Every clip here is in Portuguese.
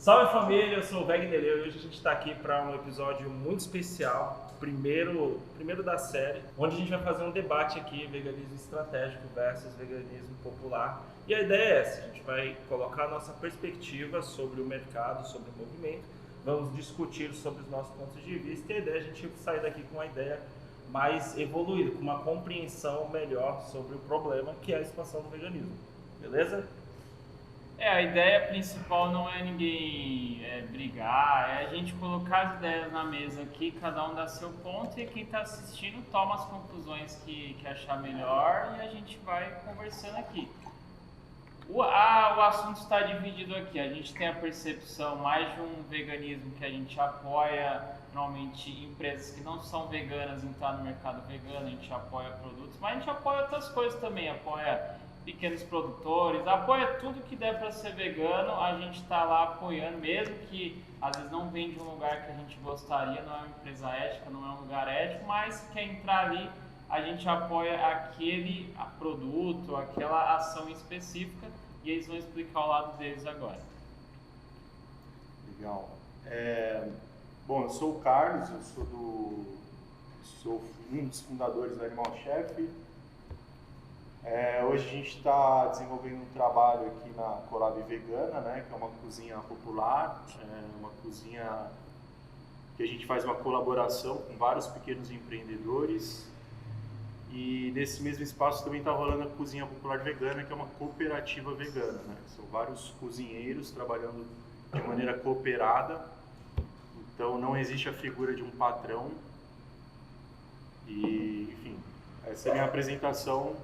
Salve família, eu sou o Wagner e hoje a gente está aqui para um episódio muito especial, primeiro da série, onde a gente vai fazer um debate aqui, veganismo estratégico versus veganismo popular. E a ideia é essa, a gente vai colocar a nossa perspectiva sobre o mercado, sobre o movimento, vamos discutir sobre os nossos pontos de vista e a ideia é a gente sair daqui com uma ideia mais evoluída, com uma compreensão melhor sobre o problema que é a expansão do veganismo. Beleza? A ideia principal não é ninguém brigar, é a gente colocar as ideias na mesa aqui, cada um dá seu ponto e quem está assistindo toma as conclusões que achar melhor e a gente vai conversando aqui. O assunto está dividido aqui, a gente tem a percepção mais de um veganismo que a gente apoia, normalmente empresas que não são veganas entrar no mercado vegano, a gente apoia produtos, mas a gente apoia outras coisas também, apoia pequenos produtores, apoia tudo que der para ser vegano, a gente está lá apoiando, mesmo que às vezes não vem de um lugar que a gente gostaria, não é uma empresa ética, não é um lugar ético, mas se quer entrar ali, a gente apoia aquele produto, aquela ação específica e eles vão explicar o lado deles agora. Legal. Bom, eu sou o Carlos, eu sou um dos fundadores do Animal Chef. Hoje a gente está desenvolvendo um trabalho aqui na Colab Vegana, né, que é uma cozinha popular, uma cozinha que a gente faz uma colaboração com vários pequenos empreendedores. E nesse mesmo espaço também está rolando a Cozinha Popular Vegana, que é uma cooperativa vegana, né? São vários cozinheiros trabalhando de maneira cooperada, então não existe a figura de um patrão. E, enfim, essa é a minha apresentação.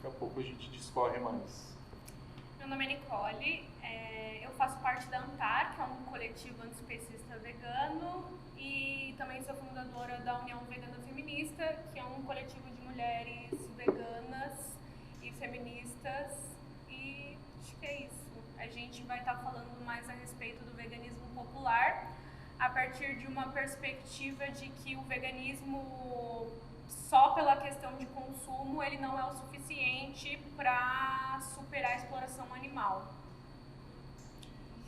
Daqui a pouco a gente discorre mais. Meu nome é Nicole, eu faço parte da ANTAR, que é um coletivo antiespecista vegano, e também sou fundadora da União Vegana Feminista, que é um coletivo de mulheres veganas e feministas, e acho que é isso. A gente vai estar falando mais a respeito do veganismo popular, a partir de uma perspectiva de que o veganismo, só pela questão de consumo, ele não é o suficiente para superar a exploração animal.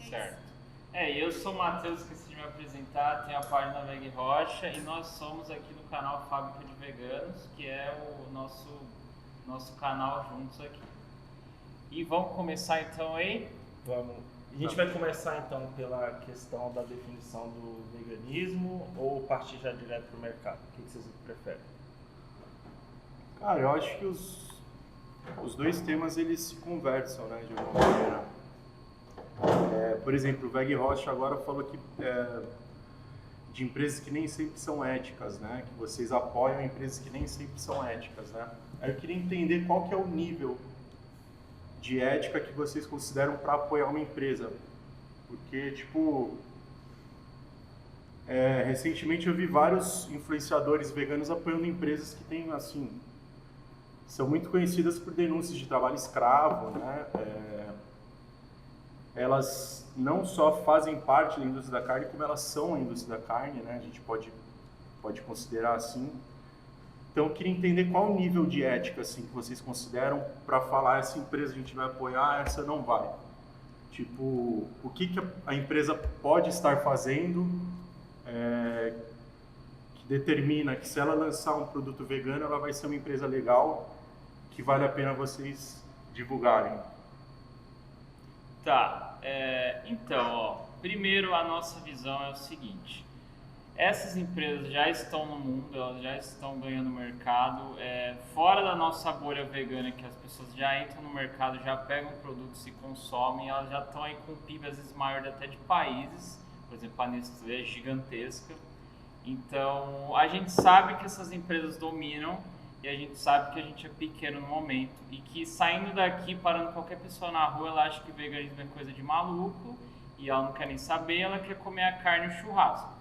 Certo. Eu sou o Matheus, esqueci de me apresentar, tenho a página Veg Rocha e nós somos aqui no canal Fábrica de Veganos, que é o nosso canal juntos aqui. E vamos começar então aí? Vamos. A gente vai começar então pela questão da definição do veganismo ou partir já direto para o mercado? O que vocês preferem? Cara, eu acho que os dois temas eles se conversam, né, de alguma maneira. Por exemplo, o Veg Rocha agora falou que de empresas que nem sempre são éticas, né, que vocês apoiam empresas que nem sempre são éticas, né. Aí eu queria entender qual que é o nível de ética que vocês consideram para apoiar uma empresa, porque tipo recentemente eu vi vários influenciadores veganos apoiando empresas que têm assim são muito conhecidas por denúncias de trabalho escravo, né? Elas não só fazem parte da indústria da carne, como elas são a indústria da carne, né? A gente pode considerar assim. Então, eu queria entender qual o nível de ética assim, que vocês consideram para falar essa empresa a gente vai apoiar, essa não vai. Tipo, o que a empresa pode estar fazendo que determina que se ela lançar um produto vegano, ela vai ser uma empresa legal, que vale a pena vocês divulgarem. Tá, então, primeiro a nossa visão é o seguinte, essas empresas já estão no mundo, elas já estão ganhando mercado, fora da nossa bolha vegana, que as pessoas já entram no mercado, já pegam produtos e consomem, elas já estão aí com PIB às vezes maior até de países, por exemplo, a Nestlé é gigantesca, então a gente sabe que essas empresas dominam, e a gente sabe que a gente é pequeno no momento e que saindo daqui, parando qualquer pessoa na rua, ela acha que veganismo é coisa de maluco e ela não quer nem saber, ela quer comer a carne e o churrasco.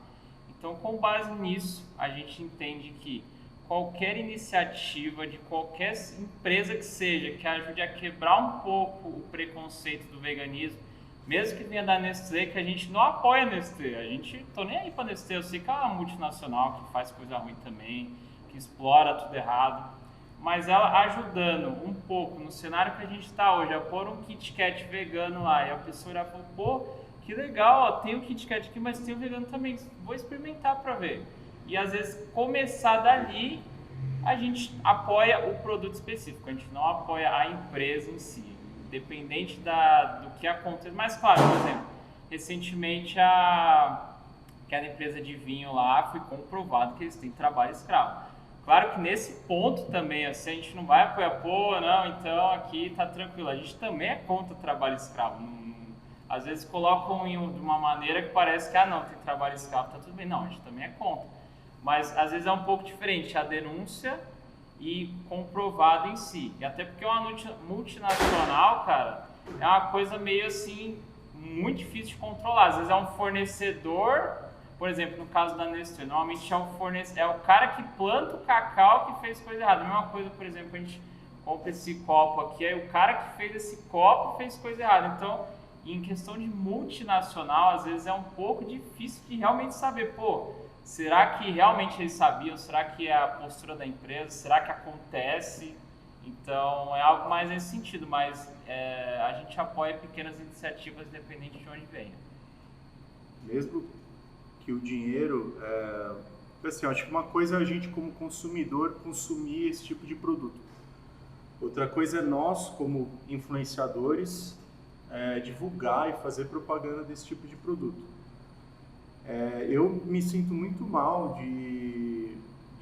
Então, com base nisso, a gente entende que qualquer iniciativa de qualquer empresa que seja, que ajude a quebrar um pouco o preconceito do veganismo, mesmo que venha da Nestlé, que a gente não apoia a Nestlé, a gente tô nem aí pra Nestlé, eu sei que é uma multinacional que faz coisa ruim também, que explora tudo errado, mas ela ajudando um pouco no cenário que a gente está hoje, a pôr um Kit Kat vegano lá, e a pessoa já falou, pô, que legal, ó, tem o Kit Kat aqui, mas tem o vegano também, vou experimentar para ver. E às vezes começar dali, a gente apoia o produto específico, a gente não apoia a empresa em si, independente do que acontece. Mas claro, por exemplo, recentemente aquela empresa de vinho lá foi comprovado que eles têm trabalho escravo. Claro que nesse ponto também, assim, a gente não vai apoiar, pô, não, então aqui tá tranquilo. A gente também é contra o trabalho escravo. Às vezes colocam de uma maneira que parece que, não, tem trabalho escravo, tá tudo bem. Não, a gente também é contra. Mas às vezes é um pouco diferente a denúncia e comprovado em si. E até porque uma multinacional, cara, é uma coisa meio assim, muito difícil de controlar. Às vezes é um fornecedor, por exemplo, no caso da Nestlé, normalmente é o cara que planta o cacau que fez coisa errada. A mesma coisa, por exemplo, a gente compra esse copo aqui, aí o cara que fez esse copo fez coisa errada. Então, em questão de multinacional, às vezes é um pouco difícil de realmente saber, pô, será que realmente eles sabiam? Será que é a postura da empresa? Será que acontece? Então, é algo mais nesse sentido, mas a gente apoia pequenas iniciativas independente de onde venha. Mesmo que o dinheiro, assim, eu acho que uma coisa é a gente como consumidor consumir esse tipo de produto. Outra coisa é nós como influenciadores divulgar e fazer propaganda desse tipo de produto. Eu me sinto muito mal de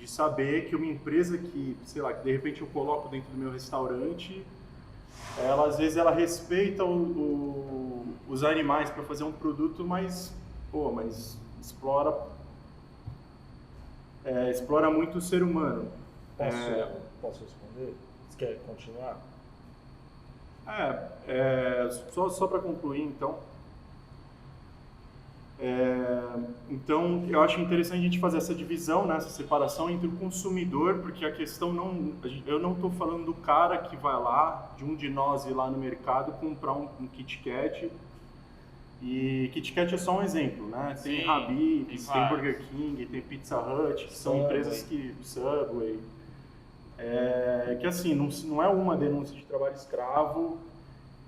saber que uma empresa que, sei lá, que de repente eu coloco dentro do meu restaurante, às vezes ela respeita os animais para fazer um produto, mas explora muito o ser humano. Posso responder? Você quer continuar? Só para concluir, então. Então, eu acho interessante a gente fazer essa divisão, né, essa separação entre o consumidor, porque a questão eu não estou falando do cara que vai lá, de um de nós ir lá no mercado comprar um Kit Kat. E Kit Kat é só um exemplo, né? Tem Sim, Habib's, tem Burger King, tem Pizza Hut, que são empresas que... Subway. Que assim, não é uma denúncia de trabalho escravo,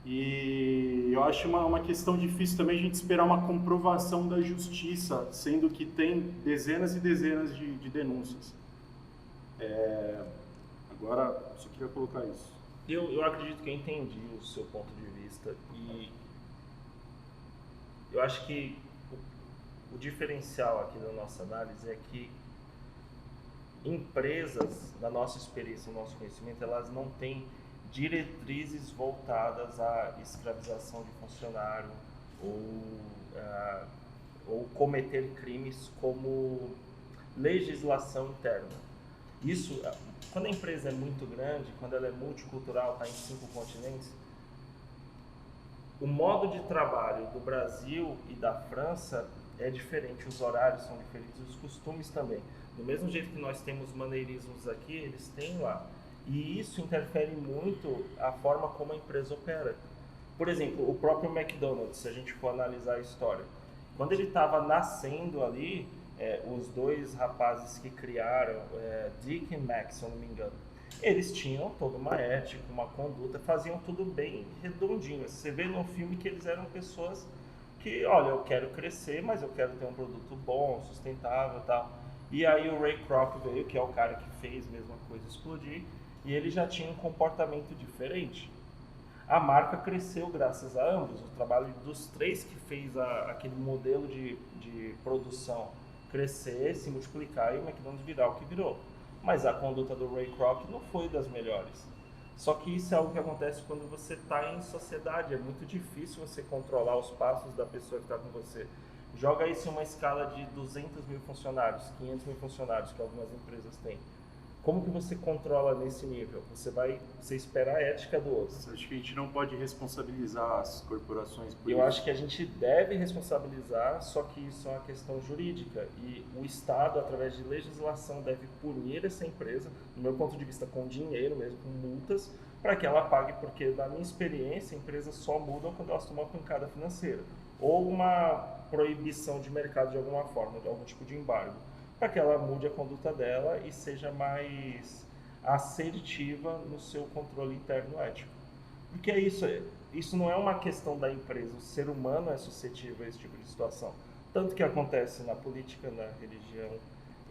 e eu acho uma questão difícil também a gente esperar uma comprovação da justiça, sendo que tem dezenas e dezenas de denúncias. Agora, só queria colocar isso. Eu acredito que eu entendi o seu ponto de vista e eu acho que o diferencial aqui da nossa análise é que empresas, na nossa experiência, no nosso conhecimento, elas não têm diretrizes voltadas à escravização de funcionário ou cometer crimes como legislação interna. Isso, quando a empresa é muito grande, quando ela é multicultural, está em 5 continentes, o modo de trabalho do Brasil e da França é diferente, os horários são diferentes, os costumes também. Do mesmo jeito que nós temos maneirismos aqui, eles têm lá. E isso interfere muito a forma como a empresa opera. Por exemplo, o próprio McDonald's, se a gente for analisar a história. Quando ele estava nascendo ali, os dois rapazes que criaram, Dick e Max, se eu não me engano, eles tinham toda uma ética, uma conduta, faziam tudo bem redondinho. Você vê no filme que eles eram pessoas que, olha, eu quero crescer, mas eu quero ter um produto bom, sustentável e tal. E aí o Ray Kroc veio, que é o cara que fez a mesma coisa explodir, e ele já tinha um comportamento diferente. A marca cresceu graças a ambos. O trabalho dos 3 que fez aquele modelo de produção crescer, se multiplicar e o McDonald's virar o que virou. Mas a conduta do Ray Kroc não foi das melhores. Só que isso é algo que acontece quando você está em sociedade. É muito difícil você controlar os passos da pessoa que está com você. Joga isso em uma escala de 200 mil funcionários, 500 mil funcionários que algumas empresas têm. Como que você controla nesse nível? Você espera a ética do outro. Acho que a gente não pode responsabilizar as corporações por Eu isso. acho que a gente deve responsabilizar, só que isso é uma questão jurídica. E o Estado, através de legislação, deve punir essa empresa, do meu ponto de vista, com dinheiro mesmo, com multas, para que ela pague, porque, na minha experiência, empresas só mudam quando elas tomam uma pancada financeira. Ou uma proibição de mercado de alguma forma, de algum tipo de embargo, para que ela mude a conduta dela e seja mais assertiva no seu controle interno ético. Porque é isso, isso não é uma questão da empresa, o ser humano é suscetível a esse tipo de situação. Tanto que acontece na política, na religião,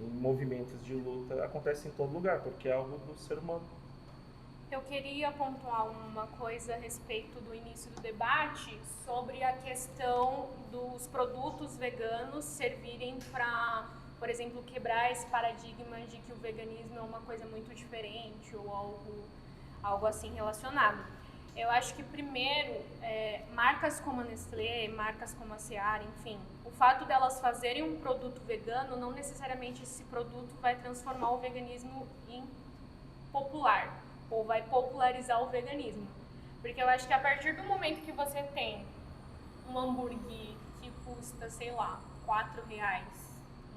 em movimentos de luta, acontece em todo lugar, porque é algo do ser humano. Eu queria pontuar uma coisa a respeito do início do debate sobre a questão dos produtos veganos servirem para, por exemplo, quebrar esse paradigma de que o veganismo é uma coisa muito diferente ou algo assim relacionado. Eu acho que, primeiro, marcas como a Nestlé, marcas como a Seara, enfim, o fato delas fazerem um produto vegano, não necessariamente esse produto vai transformar o veganismo em popular, ou vai popularizar o veganismo. Porque eu acho que a partir do momento que você tem um hambúrguer que custa, sei lá, R$4,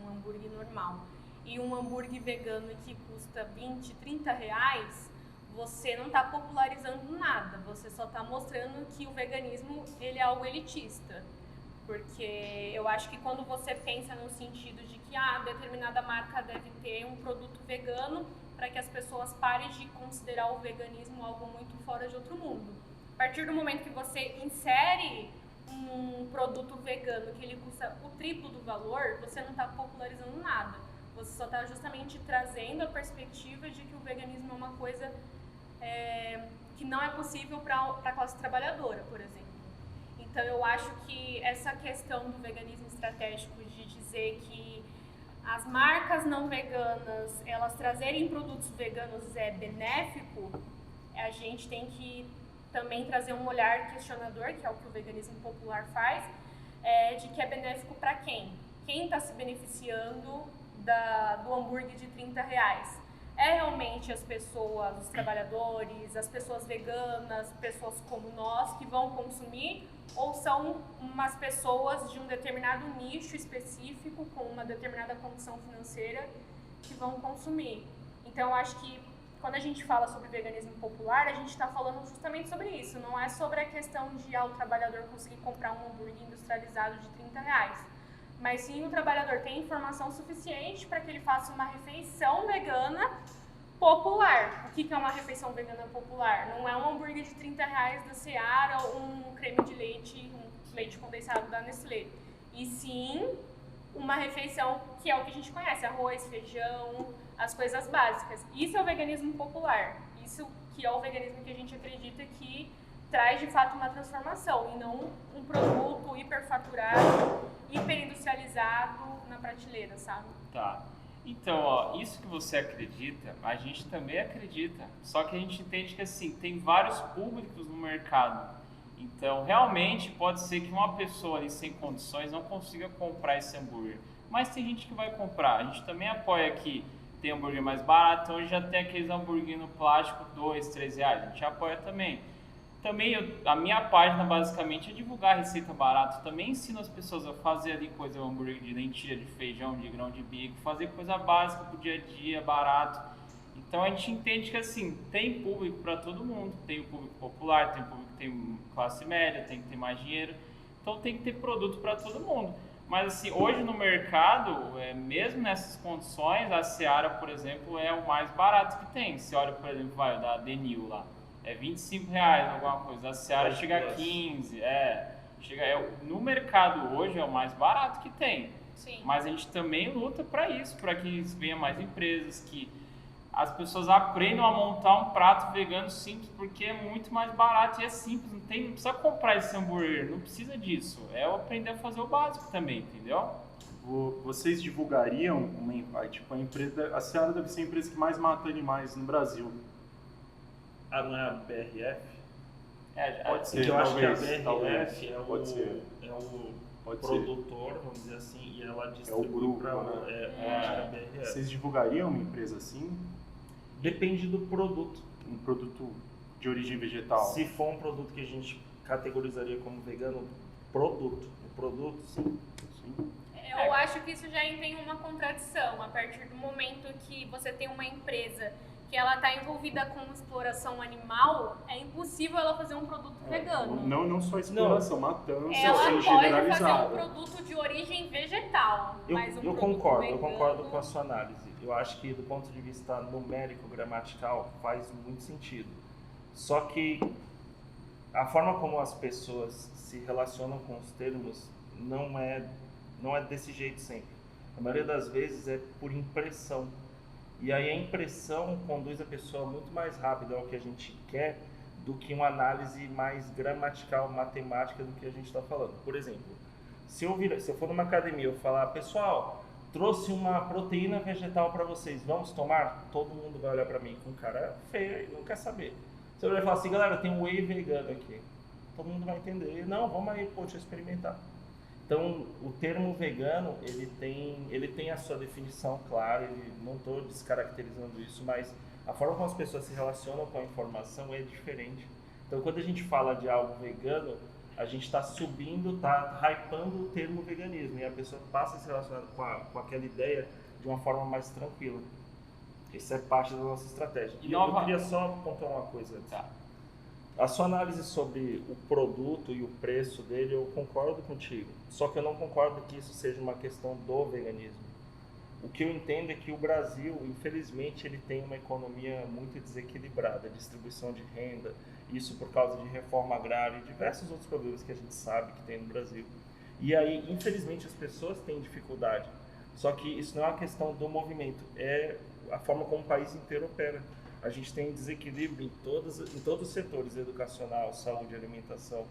um hambúrguer normal, e um hambúrguer vegano que custa R$20, R$30, você não está popularizando nada, você só está mostrando que o veganismo ele é algo elitista. Porque eu acho que quando você pensa no sentido de que determinada marca deve ter um produto vegano para que as pessoas parem de considerar o veganismo algo muito fora de outro mundo. A partir do momento que você insere um produto vegano que ele custa o triplo do valor, você não está popularizando nada. Você só está justamente trazendo a perspectiva de que o veganismo é uma coisa que não é possível para a classe trabalhadora, por exemplo. Então eu acho que essa questão do veganismo estratégico, de dizer que as marcas não veganas, elas trazerem produtos veganos é benéfico, a gente tem que também trazer um olhar questionador, que é o que o veganismo popular faz, de que é benéfico para quem? Quem está se beneficiando do hambúrguer de R$30? É realmente as pessoas, os trabalhadores, as pessoas veganas, pessoas como nós que vão consumir, ou são umas pessoas de um determinado nicho específico, com uma determinada condição financeira, que vão consumir? Então eu acho que quando a gente fala sobre veganismo popular, a gente está falando justamente sobre isso. Não é sobre a questão de o trabalhador conseguir comprar um hambúrguer industrializado de R$30. Mas sim o trabalhador tem informação suficiente para que ele faça uma refeição vegana popular. O que é uma refeição vegana popular? Não é um hambúrguer de R$30 da Seara ou um creme de leite, um leite condensado da Nestlé. E sim uma refeição que é o que a gente conhece, arroz, feijão, as coisas básicas. Isso é o veganismo popular. Isso que é o veganismo que a gente acredita que traz de fato uma transformação e não um produto hiperfaturado, hiperindustrializado na prateleira, sabe? Tá. Então, isso que você acredita, a gente também acredita. Só que a gente entende que assim, tem vários públicos no mercado. Então, realmente pode ser que uma pessoa ali sem condições não consiga comprar esse hambúrguer. Mas tem gente que vai comprar. A gente também apoia que tem hambúrguer mais barato, então já tem aqueles hambúrguer no plástico, R$2, R$3. A gente apoia também. Também a minha página basicamente é divulgar receita barata. Também ensino as pessoas a fazer ali coisa, hambúrguer de lentilha, de feijão, de grão de bico, fazer coisa básica pro dia a dia, barato. Então a gente entende que assim, tem público para todo mundo. Tem o público popular, tem o público que tem classe média, tem que ter mais dinheiro. Então tem que ter produto para todo mundo. Mas assim, hoje no mercado, mesmo nessas condições, a Seara, por exemplo, é o mais barato que tem. Se olha, por exemplo, vai, da Denil lá. É R$25, alguma coisa. A Seara chega a 15. No mercado hoje é o mais barato que tem. Sim. Mas a gente também luta para isso, para que venha mais empresas, que as pessoas aprendam a montar um prato vegano simples, porque é muito mais barato e é simples. Não precisa comprar esse hambúrguer, não precisa disso. É eu aprender a fazer o básico também, entendeu? Vocês divulgariam a empresa? A Seara deve ser a empresa que mais mata animais no Brasil. Não é a BRF? Pode ser, eu acho que a talvez, BRF é o Pode produtor, vamos dizer assim, e ela distribui grupo, para né? acho que é a BRF. Vocês divulgariam uma empresa assim? Depende do produto. Um produto de origem vegetal? Se for um produto que a gente categorizaria como vegano, o produto, sim. Eu acho que isso já tem uma contradição. A partir do momento que você tem uma empresa que ela está envolvida com exploração animal, é impossível ela fazer um produto vegano. Não só exploração, matança, ela pode generalizada. fazer um produto de origem vegetal, mas Eu concordo com a sua análise. Eu acho que do ponto de vista numérico, gramatical, faz muito sentido. Só que a forma como as pessoas se relacionam com os termos não é desse jeito sempre. A maioria das vezes é por impressão. E aí a impressão conduz a pessoa muito mais rápido ao que a gente quer do que uma análise mais gramatical, matemática do que a gente está falando. Por exemplo, se eu for numa academia e eu falar, pessoal, trouxe uma proteína vegetal para vocês, vamos tomar? Todo mundo vai olhar para mim com cara feia e não quer saber. Se eu falar assim, galera, tem um whey vegano aqui, todo mundo vai entender. Não, vamos aí, pô, deixa eu experimentar. Então, o termo vegano, ele tem a sua definição clara, não estou descaracterizando isso, mas a forma como as pessoas se relacionam com a informação é diferente. Então, quando a gente fala de algo vegano, a gente está subindo, está hypando o termo veganismo, e a pessoa passa a se relacionar com aquela ideia de uma forma mais tranquila. Isso é parte da nossa estratégia. E eu queria só pontuar uma coisa antes. Tá. A sua análise sobre o produto e o preço dele, eu concordo contigo. Só que eu não concordo que isso seja uma questão do veganismo. O que eu entendo é que o Brasil, infelizmente, ele tem uma economia muito desequilibrada, distribuição de renda, isso por causa de reforma agrária e diversos outros problemas que a gente sabe que tem no Brasil. E aí, infelizmente, as pessoas têm dificuldade. Só que isso não é uma questão do movimento, é a forma como o país inteiro opera. A gente tem desequilíbrio em todos os setores, educacional, saúde, alimentação,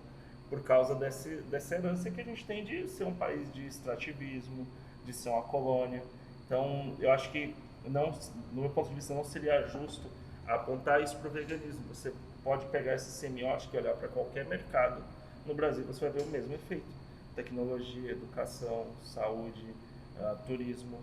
por causa dessa herança que a gente tem de ser um país de extrativismo, de ser uma colônia. Então, eu acho que, no meu ponto de vista, não seria justo apontar isso para o veganismo. Você pode pegar essa semiótica e olhar para qualquer mercado no Brasil, você vai ver o mesmo efeito. Tecnologia, educação, saúde, turismo.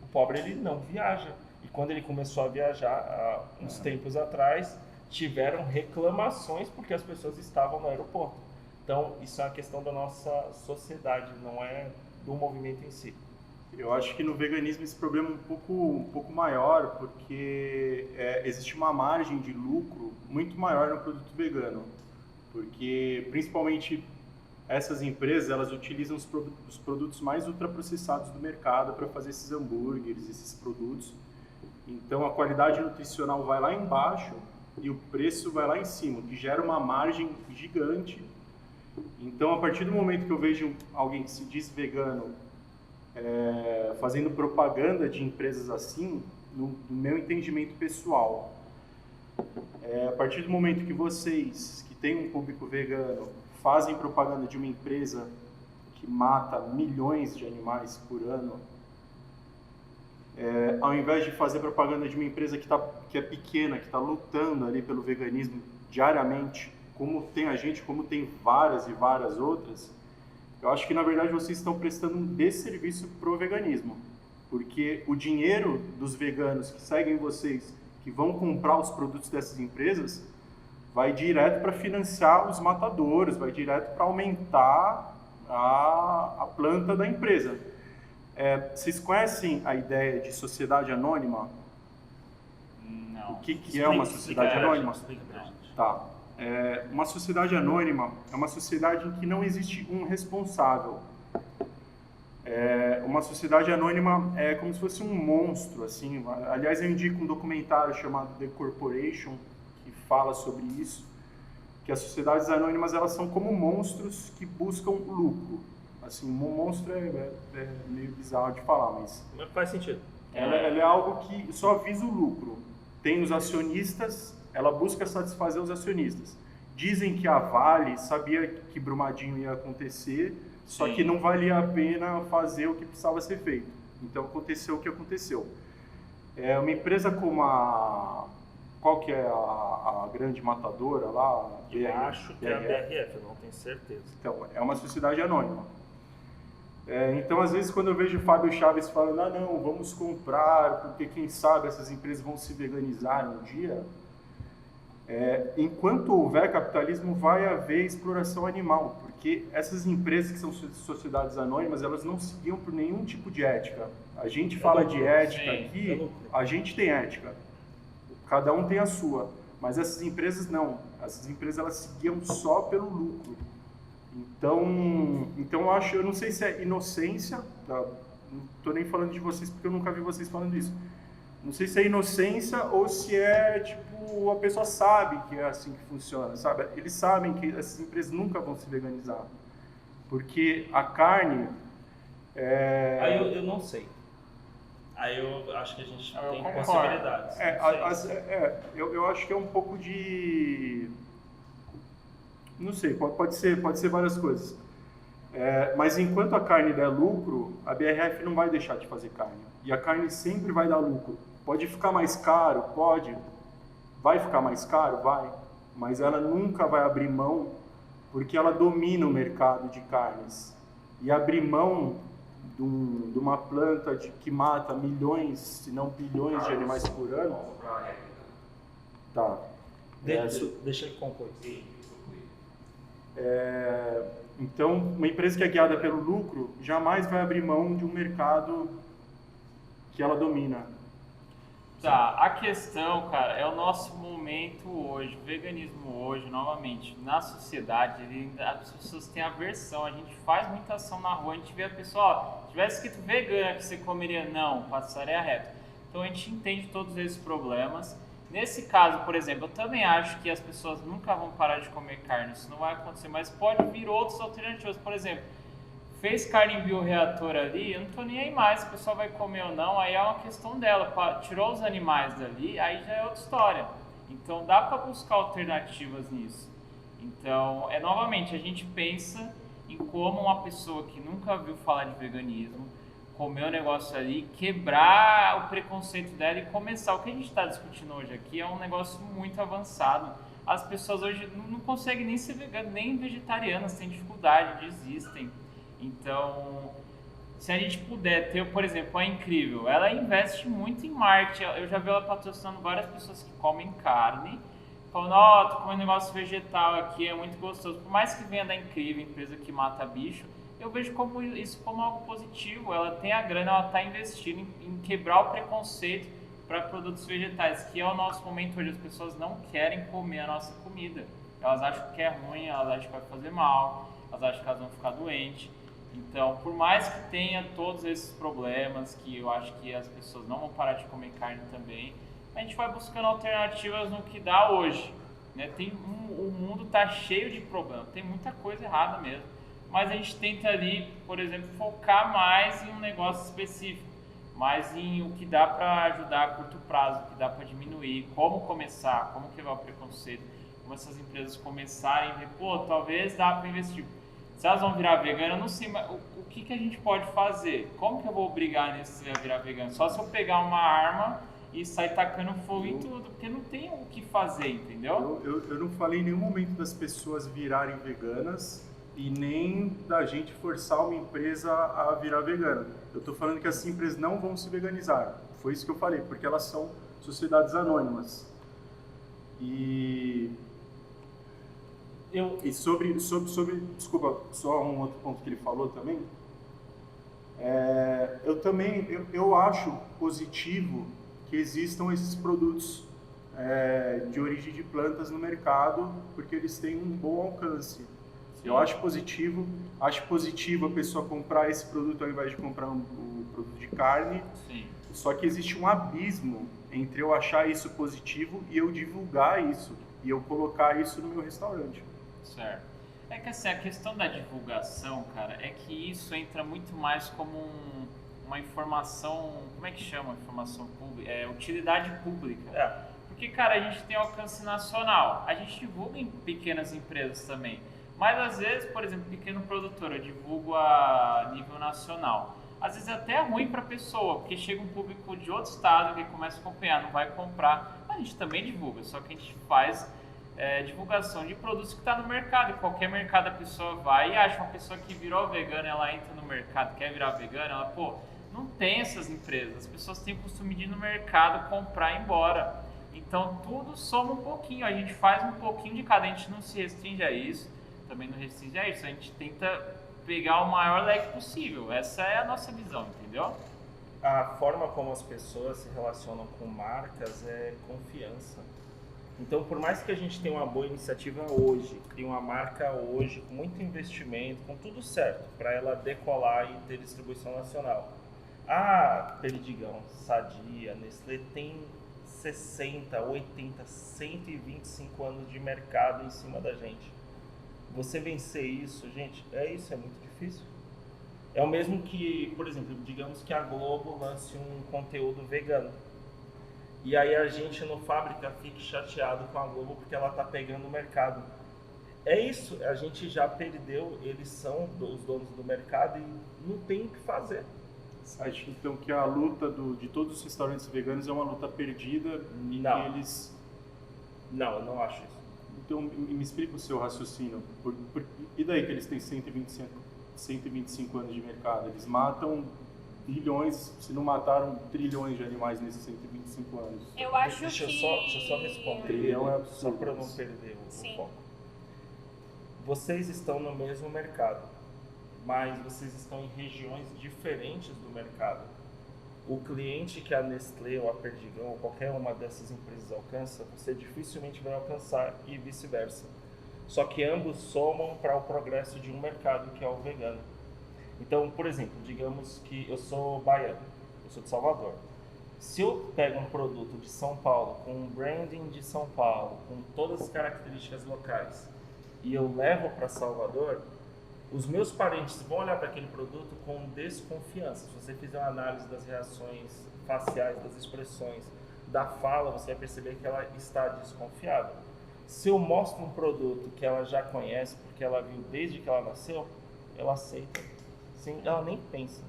O pobre, ele não viaja. E quando ele começou a viajar, há uns tempos atrás, tiveram reclamações porque as pessoas estavam no aeroporto. Então, isso é uma questão da nossa sociedade, não é do movimento em si. Eu acho que no veganismo esse problema é um pouco maior, porque existe uma margem de lucro muito maior no produto vegano. Porque, principalmente, essas empresas, elas utilizam os produtos mais ultraprocessados do mercado para fazer esses hambúrgueres, esses produtos. Então, a qualidade nutricional vai lá embaixo e o preço vai lá em cima, que gera uma margem gigante. Então, a partir do momento que eu vejo alguém que se diz vegano fazendo propaganda de empresas assim, no meu entendimento pessoal, a partir do momento que vocês, que têm um público vegano, fazem propaganda de uma empresa que mata milhões de animais por ano, ao invés de fazer propaganda de uma empresa que é pequena, que está lutando ali pelo veganismo diariamente, como tem a gente, como tem várias e várias outras, eu acho que na verdade vocês estão prestando um desserviço pro veganismo, porque o dinheiro dos veganos que seguem vocês, que vão comprar os produtos dessas empresas, vai direto para financiar os matadores, vai direto para aumentar a planta da empresa. Vocês conhecem a ideia de sociedade anônima? Não. O que é uma sociedade anônima? Explica pra gente. Tá. Uma sociedade anônima é uma sociedade em que não existe um responsável. Uma sociedade anônima é como se fosse um monstro, assim. Aliás, eu indico um documentário chamado The Corporation, que fala sobre isso, que as sociedades anônimas, elas são como monstros que buscam lucro. Assim, um monstro é meio bizarro de falar, mas faz sentido. ela é algo que só visa o lucro. Tem os acionistas, ela busca satisfazer os acionistas. Dizem que a Vale sabia que Brumadinho ia acontecer, só que não valia a pena fazer o que precisava ser feito. Então aconteceu o que aconteceu. Uma empresa como qual que é a grande matadora lá? Eu acho que é a BRF, eu não tenho certeza. Então, é uma sociedade anônima. Então, às vezes, quando eu vejo o Fábio Chaves falando, não, vamos comprar, porque quem sabe essas empresas vão se veganizar um dia, enquanto houver capitalismo, vai haver exploração animal, porque essas empresas que são sociedades anônimas, elas não se guiam por nenhum tipo de ética. A gente fala de ética aqui, a gente tem ética, cada um tem a sua, mas essas empresas não. Essas empresas, elas se guiam só pelo lucro. Então eu não sei se é inocência, não estou nem falando de vocês porque eu nunca vi vocês falando isso, Não sei se é inocência ou se é, tipo, a pessoa sabe que é assim que funciona, sabe? Eles sabem que essas empresas nunca vão se veganizar. Porque a carne... Aí eu não sei. Aí eu acho que a gente tem concordo. possibilidades. Não sei. Eu acho que é um pouco de... Não sei, pode ser várias coisas. Mas enquanto a carne der lucro, a BRF não vai deixar de fazer carne. E a carne sempre vai dar lucro. Pode ficar mais caro? Pode. Vai ficar mais caro? Vai. Mas ela nunca vai abrir mão, porque ela domina o mercado de carnes. E abrir mão de uma planta que mata milhões, se não bilhões de animais por ano... Tá. Deixa ele concluir. Então, uma empresa que é guiada pelo lucro jamais vai abrir mão de um mercado que ela domina. Tá, a questão, cara, é o nosso momento hoje, o veganismo hoje, novamente, na sociedade, as pessoas têm aversão, a gente faz muita ação na rua, a gente vê a pessoa, ó, se tivesse escrito vegana que você comeria, não, passaria reto. Então a gente entende todos esses problemas. Nesse caso, por exemplo, eu também acho que as pessoas nunca vão parar de comer carne, isso não vai acontecer, mas pode vir outras alternativas, por exemplo, fez carne em bioreator ali, eu não tô nem aí mais se o pessoal vai comer ou não, aí é uma questão dela, tirou os animais dali, aí já é outra história. Então dá para buscar alternativas nisso. Então, novamente, a gente pensa em como uma pessoa que nunca viu falar de veganismo, comer o negócio ali, quebrar o preconceito dela e começar. O que a gente está discutindo hoje aqui é um negócio muito avançado. As pessoas hoje não conseguem nem ser veganas, nem vegetarianas, têm dificuldade, desistem. Então, se a gente puder ter, por exemplo, a Incrível, ela investe muito em marketing. Eu já vi ela patrocinando várias pessoas que comem carne, falando, ó, tô comendo negócio vegetal aqui, é muito gostoso. Por mais que venha da Incrível, empresa que mata bicho, eu vejo isso como algo positivo. Ela tem a grana, ela está investindo em quebrar o preconceito para produtos vegetais, que é o nosso momento hoje. As pessoas não querem comer a nossa comida. Elas acham que é ruim, elas acham que vai fazer mal, elas acham que elas vão ficar doentes. Então, por mais que tenha todos esses problemas, que eu acho que as pessoas não vão parar de comer carne também, a gente vai buscando alternativas no que dá hoje. Né? O mundo está cheio de problemas, tem muita coisa errada mesmo. Mas a gente tenta ali, por exemplo, focar mais em um negócio específico, mais em o que dá para ajudar a curto prazo, o que dá para diminuir, como começar, como quebrar o preconceito, como essas empresas começarem a ver, pô, talvez dá para investir. Se elas vão virar vegana, eu não sei, mas o que a gente pode fazer? Como que eu vou obrigar nesse a virar vegano? Só se eu pegar uma arma e sair tacando fogo em tudo, porque não tem o que fazer, entendeu? Eu não falei em nenhum momento das pessoas virarem veganas e nem da gente forçar uma empresa a virar vegana. Eu estou falando que as empresas não vão se veganizar. Foi isso que eu falei, porque elas são sociedades anônimas. E sobre, desculpa, só um outro ponto que ele falou também. Eu acho positivo que existam esses produtos de origem de plantas no mercado, porque eles têm um bom alcance. Sim. Eu acho positivo a pessoa comprar esse produto ao invés de comprar um produto de carne. Sim. Só que existe um abismo entre eu achar isso positivo e eu divulgar isso, e eu colocar isso no meu restaurante. Certo. É que assim, a questão da divulgação, cara, é que isso entra muito mais como uma informação, como é que chama? Informação pública? Utilidade pública. Porque, cara, a gente tem alcance nacional, a gente divulga em pequenas empresas também, mas às vezes, por exemplo, pequeno produtor, eu divulgo a nível nacional. Às vezes é até ruim para a pessoa, porque chega um público de outro estado que começa a acompanhar, não vai comprar, mas a gente também divulga, só que a gente faz divulgação de produtos que está no mercado. Em qualquer mercado a pessoa vai e acha uma pessoa que virou vegana, ela entra no mercado, quer virar vegana, ela, pô, não tem essas empresas. As pessoas têm o costume de ir no mercado, comprar e ir embora. Então tudo soma um pouquinho, a gente faz um pouquinho de cada, a gente não se restringe a isso, também não restringe a isso, a gente tenta pegar o maior leque possível. Essa é a nossa visão, entendeu? A forma como as pessoas se relacionam com marcas é confiança. Então, por mais que a gente tenha uma boa iniciativa hoje, crie uma marca hoje, com muito investimento, com tudo certo, para ela decolar e ter distribuição nacional, a Perdigão, Sadia, Nestlé tem 60, 80, 125 anos de mercado em cima da gente. Você vencer isso, gente, é muito difícil. É o mesmo que, por exemplo, digamos que a Globo lance um conteúdo vegano. E aí a gente no Fábrica fique chateado com a Globo porque ela está pegando o mercado. É isso, a gente já perdeu, eles são os donos do mercado e não tem o que fazer. Você acha então que a luta de todos os restaurantes veganos é uma luta perdida e Não. que eles... Não, eu não acho isso. Então me explica o seu raciocínio. E daí que eles têm 125 anos de mercado? Eles matam bilhões, se não mataram trilhões de animais nesses 125 anos. Eu acho Deixa eu que... só responder, Trilhão é absurdo. só para não perder o Sim. foco. Vocês estão no mesmo mercado, mas vocês estão em regiões diferentes do mercado. O cliente que a Nestlé ou a Perdigão ou qualquer uma dessas empresas alcança, você dificilmente vai alcançar e vice-versa. Só que ambos somam para o progresso de um mercado que é o vegano. Então, por exemplo, digamos que eu sou baiano, eu sou de Salvador. Se eu pego um produto de São Paulo, com um branding de São Paulo, com todas as características locais, e eu levo para Salvador, os meus parentes vão olhar para aquele produto com desconfiança. Se você fizer uma análise das reações faciais, das expressões, da fala, você vai perceber que ela está desconfiada. Se eu mostro um produto que ela já conhece, porque ela viu desde que ela nasceu, ela aceita. Sim, ela nem pensa.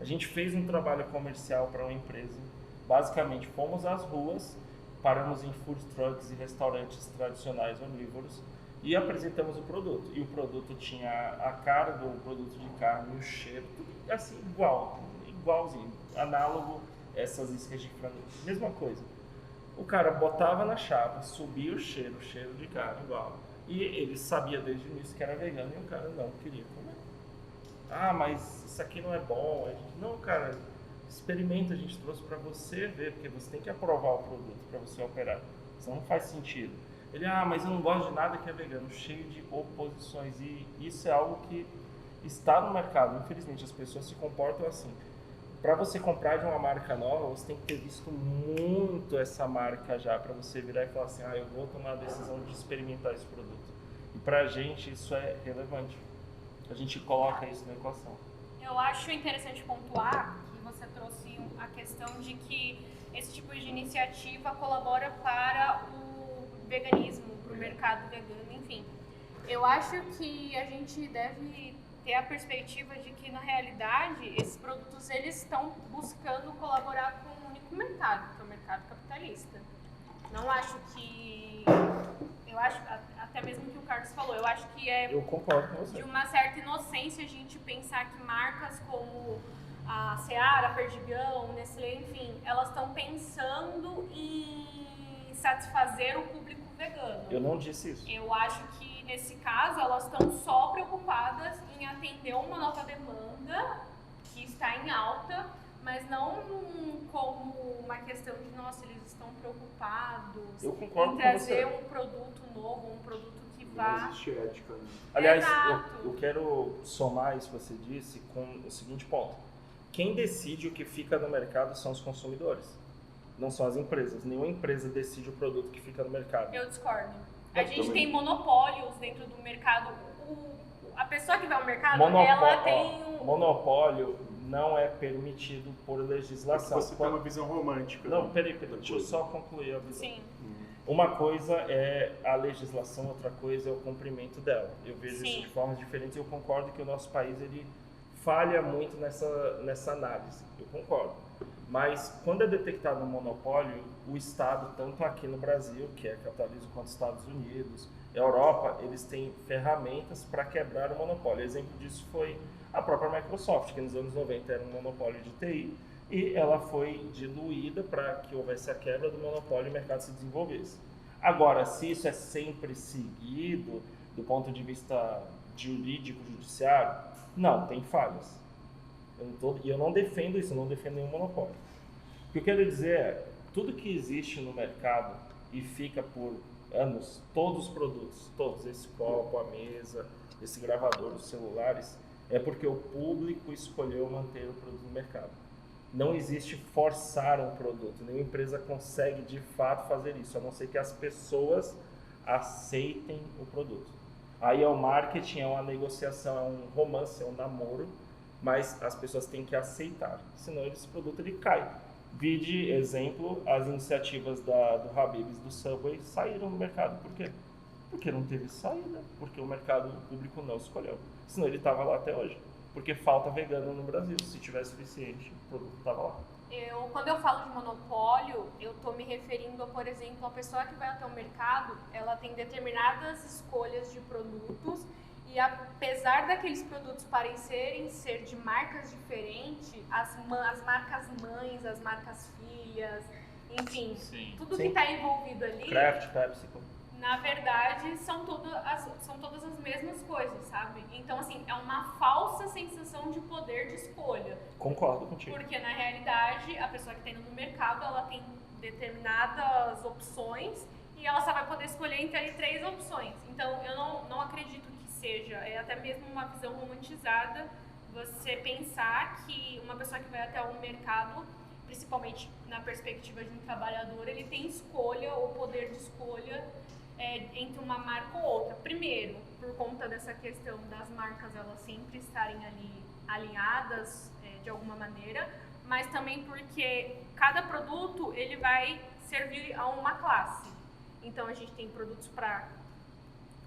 A gente fez um trabalho comercial para uma empresa. Basicamente, fomos às ruas, paramos em food trucks e restaurantes tradicionais onívoros e apresentamos o produto. E o produto tinha a cara do produto de carne, o cheiro, tudo assim, igualzinho, análogo essas iscas de frango, mesma coisa. O cara botava na chapa, subia o cheiro de carne igual. E ele sabia desde o início que era vegano e o cara não queria comer. Ah, mas isso aqui não é bom. A gente, não, cara, experimenta, a gente trouxe para você ver, porque você tem que aprovar o produto para você operar. Senão não faz sentido. Ele, mas eu não gosto de nada que é vegano, cheio de oposições. E isso é algo que está no mercado. Infelizmente, as pessoas se comportam assim. Para você comprar de uma marca nova, você tem que ter visto muito essa marca já, para você virar e falar assim, eu vou tomar a decisão de experimentar esse produto. E para a gente isso é relevante. A gente coloca isso na equação. Eu acho interessante pontuar que você trouxe a questão de que esse tipo de iniciativa colabora para o veganismo, para o mercado vegano, enfim. Eu acho que a gente deve ter a perspectiva de que, na realidade, esses produtos eles estão buscando colaborar com um único mercado, que é o mercado capitalista. Não acho que... Eu acho, até mesmo que o Carlos falou, eu acho que é Eu concordo com você. de uma certa inocência a gente pensar que marcas como a Seara, a Perdigão, Nestlé, enfim, elas estão pensando em satisfazer o público vegano. Eu não disse isso. Eu acho que, nesse caso, elas estão só preocupadas em atender uma nova demanda que está em alta, mas não como uma questão de, nossa, eles estão preocupados Eu concordo em com trazer você. um produto novo, um produto que Não vá... existe ética, né? Aliás, Exato. eu quero somar isso que você disse com o seguinte ponto. Quem decide o que fica no mercado são os consumidores, não são as empresas. Nenhuma empresa decide o produto que fica no mercado. Eu discordo. A Eu gente também. tem monopólios dentro do mercado. A pessoa que vai ao mercado, ela tem um... Monopólio não é permitido por legislação. Você tem uma visão romântica. Não, né? peraí, deixa eu só concluir a visão. Sim, Uma coisa é a legislação, outra coisa é o cumprimento dela. Eu vejo Sim. isso de formas diferentes e eu concordo que o nosso país ele falha muito nessa análise. Eu concordo. Mas quando é detectado um monopólio, o Estado, tanto aqui no Brasil, que é capitalismo, quanto nos Estados Unidos, Europa, eles têm ferramentas para quebrar o monopólio. Exemplo disso foi a própria Microsoft, que nos anos 90 era um monopólio de TI, e ela foi diluída para que houvesse a quebra do monopólio e o mercado se desenvolvesse. Agora, se isso é sempre seguido do ponto de vista jurídico, judiciário, não, tem falhas. Eu não defendo isso, eu não defendo nenhum monopólio. O que eu quero dizer é, tudo que existe no mercado e fica por anos, todos os produtos, todos, esse copo, a mesa, esse gravador, os celulares, é porque o público escolheu manter o produto no mercado. Não existe forçar um produto, nenhuma empresa consegue de fato fazer isso, a não ser que as pessoas aceitem o produto. Aí é o marketing, é uma negociação, é um romance, é um namoro, mas as pessoas têm que aceitar, senão esse produto ele cai. Vide, exemplo, as iniciativas do Habib's, do Subway saíram no mercado, por quê? Porque não teve saída, porque o mercado público não escolheu, senão ele estava lá até hoje. Porque falta vegano no Brasil, se tivesse suficiente, o produto estava lá. Quando eu falo de monopólio, eu estou me referindo a, por exemplo, a pessoa que vai até o mercado, ela tem determinadas escolhas de produtos e apesar daqueles produtos parecerem ser de marcas diferentes, as marcas mães, as marcas filhas, enfim, tudo que está envolvido ali, Kraft, PepsiCo, na verdade, são todas as mesmas coisas, sabe? Então, assim, é uma falsa sensação de poder de escolha. Concordo contigo. Porque, na realidade, a pessoa que está indo no mercado, ela tem determinadas opções e ela só vai poder escolher entre 3 opções. Então, eu não acredito que seja, é até mesmo uma visão romantizada você pensar que uma pessoa que vai até o mercado, principalmente na perspectiva de um trabalhador, ele tem escolha ou poder de escolha entre uma marca ou outra. Primeiro, por conta dessa questão das marcas elas sempre estarem ali alinhadas de alguma maneira, mas também porque cada produto ele vai servir a uma classe. Então a gente tem produtos para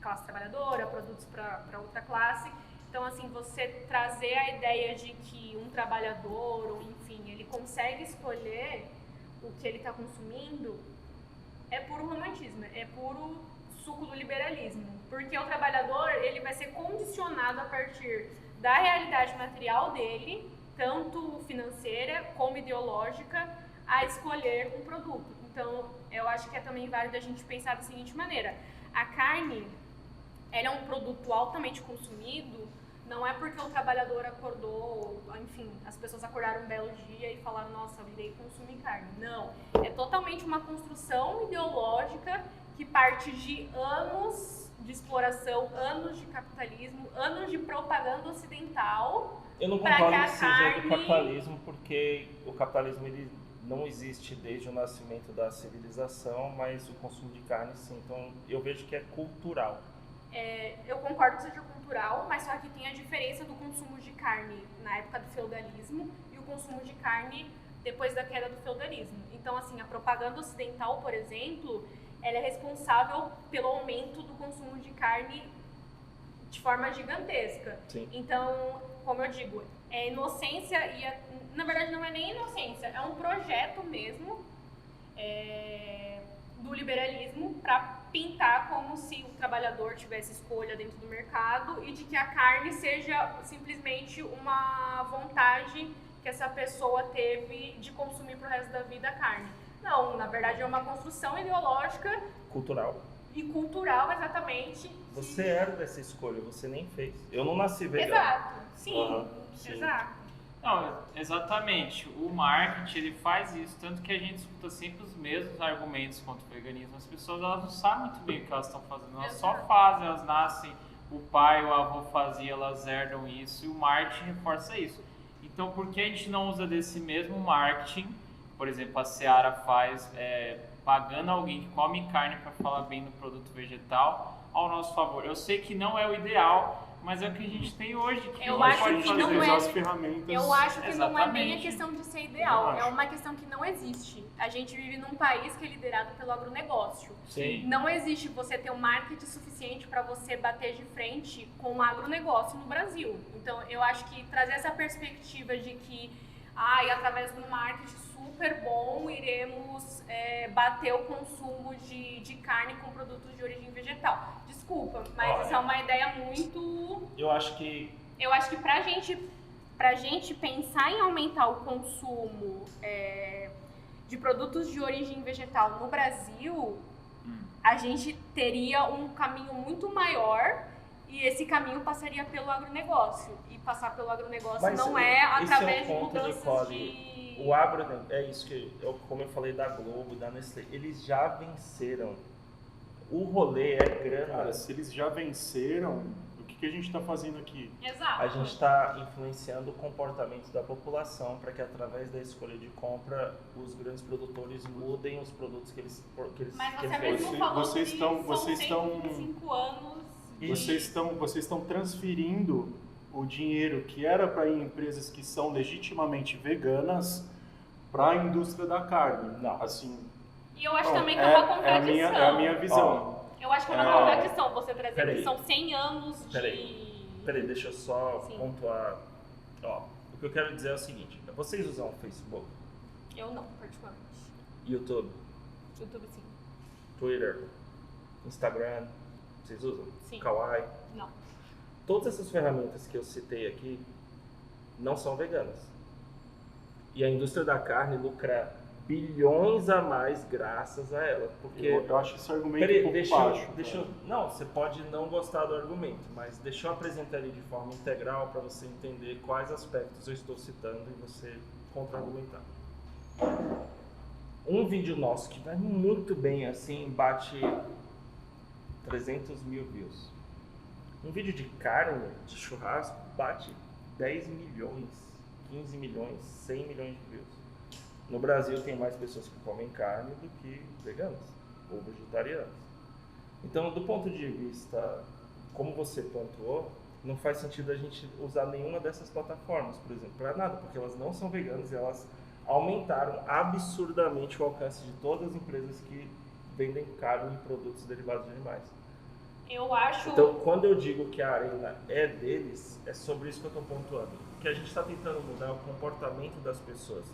classe trabalhadora, produtos para outra classe. Então assim, você trazer a ideia de que um trabalhador, ou enfim, ele consegue escolher o que ele está consumindo, é puro romantismo, é puro suco do liberalismo, porque o trabalhador ele vai ser condicionado a partir da realidade material dele, tanto financeira como ideológica, a escolher um produto. Então, eu acho que é também válido a gente pensar da seguinte maneira: a carne, ela é um produto altamente consumido. Não é porque o trabalhador acordou, enfim, as pessoas acordaram um belo dia e falaram, nossa, eu irei consumir carne. Não, é totalmente uma construção ideológica que parte de anos de exploração, anos de capitalismo, anos de propaganda ocidental. Eu não concordo que seja do capitalismo, porque o capitalismo ele não existe desde o nascimento da civilização, mas o consumo de carne sim. Então eu vejo que é cultural. Eu concordo que seja cultural, mas só que tem a diferença do consumo de carne na época do feudalismo e o consumo de carne depois da queda do feudalismo. Então, assim, a propaganda ocidental, por exemplo, ela é responsável pelo aumento do consumo de carne de forma gigantesca. Sim. Então, como eu digo, é inocência e, na verdade, não é nem inocência, é um projeto mesmo do liberalismo para pintar como se o trabalhador tivesse escolha dentro do mercado e de que a carne seja simplesmente uma vontade que essa pessoa teve de consumir pro resto da vida a carne. Não, na verdade é uma construção ideológica Cultural. e cultural, exatamente. Você era dessa escolha, você nem fez. Eu não nasci vegano. Exato, sim, Sim. exato. Não, exatamente. O marketing ele faz isso, tanto que a gente escuta sempre os mesmos argumentos contra o veganismo. As pessoas elas não sabem muito bem o que elas estão fazendo, elas só fazem, elas nascem, o pai, o avô fazia, elas herdam isso e o marketing reforça isso. Então, por que a gente não usa desse mesmo marketing, por exemplo, a Seara faz, pagando alguém que come carne para falar bem do produto vegetal ao nosso favor? Eu sei que não é o ideal, mas é o que a gente tem hoje. Que Eu acho pode que fazer. não usar é. as ferramentas. Eu acho que não é nem a Exatamente. questão de ser ideal, Eu é acho. uma questão que não existe. A gente vive num país que é liderado pelo agronegócio. Sim. Não existe você ter um marketing suficiente para você bater de frente com o agronegócio no Brasil. Então, eu acho que trazer essa perspectiva de que, através do marketing super bom, iremos bater o consumo de carne com produtos de origem vegetal. Desculpa, mas Olha, isso é uma ideia muito... Eu acho que Eu acho que pra gente pensar em aumentar o consumo de produtos de origem vegetal no Brasil, a gente teria um caminho muito maior e esse caminho passaria pelo agronegócio. E passar pelo agronegócio Mas não esse é é o através de ponto, mudanças Nicole. O agro, é isso que, como eu falei da Globo, da Nestlé, eles já venceram. O rolê é grana. Cara, se eles já venceram, o que a gente está fazendo aqui? Exato. A gente está influenciando o comportamento da população para que, através da escolha de compra, os grandes produtores mudem os produtos que eles Mas que você eles mesmo falou vocês que estão- são vocês estão- 125 anos de... Vocês estão transferindo o dinheiro que era para ir em empresas que são legitimamente veganas para a indústria da carne. Não. Assim, E eu acho bom, também que é uma contradição. é a minha visão. Eu acho que é uma contradição você trazer Peraí. que são 100 anos de... Peraí, deixa eu só Sim. pontuar. Ó, o que eu quero dizer é o seguinte: vocês usam o Facebook, Eu não, particularmente. YouTube, YouTube sim. Twitter, Instagram, vocês usam? Sim. Kawaii? Não. Todas essas ferramentas que eu citei aqui não são veganas. E a indústria da carne lucra bilhões a mais graças a ela. Porque Eu acho esse argumento Peraí, um pouco deixa baixo. eu. Não, você pode não gostar do argumento, mas deixa eu apresentar ele de forma integral para você entender quais aspectos eu estou citando e você contra-argumentar. Um vídeo nosso que vai muito bem assim, bate 300 mil views. Um vídeo de carne, de churrasco, bate 10 milhões, 15 milhões, 100 milhões de views. No Brasil tem mais pessoas que comem carne do que veganos ou vegetarianos. Então, do ponto de vista, como você pontuou, não faz sentido a gente usar nenhuma dessas plataformas, por exemplo, para nada, porque elas não são veganas e elas aumentaram absurdamente o alcance de todas as empresas que vendem carne e produtos derivados de animais. Eu acho... Então, quando eu digo que a arena é deles, é sobre isso que eu estou pontuando. O que a gente está tentando mudar é o comportamento das pessoas.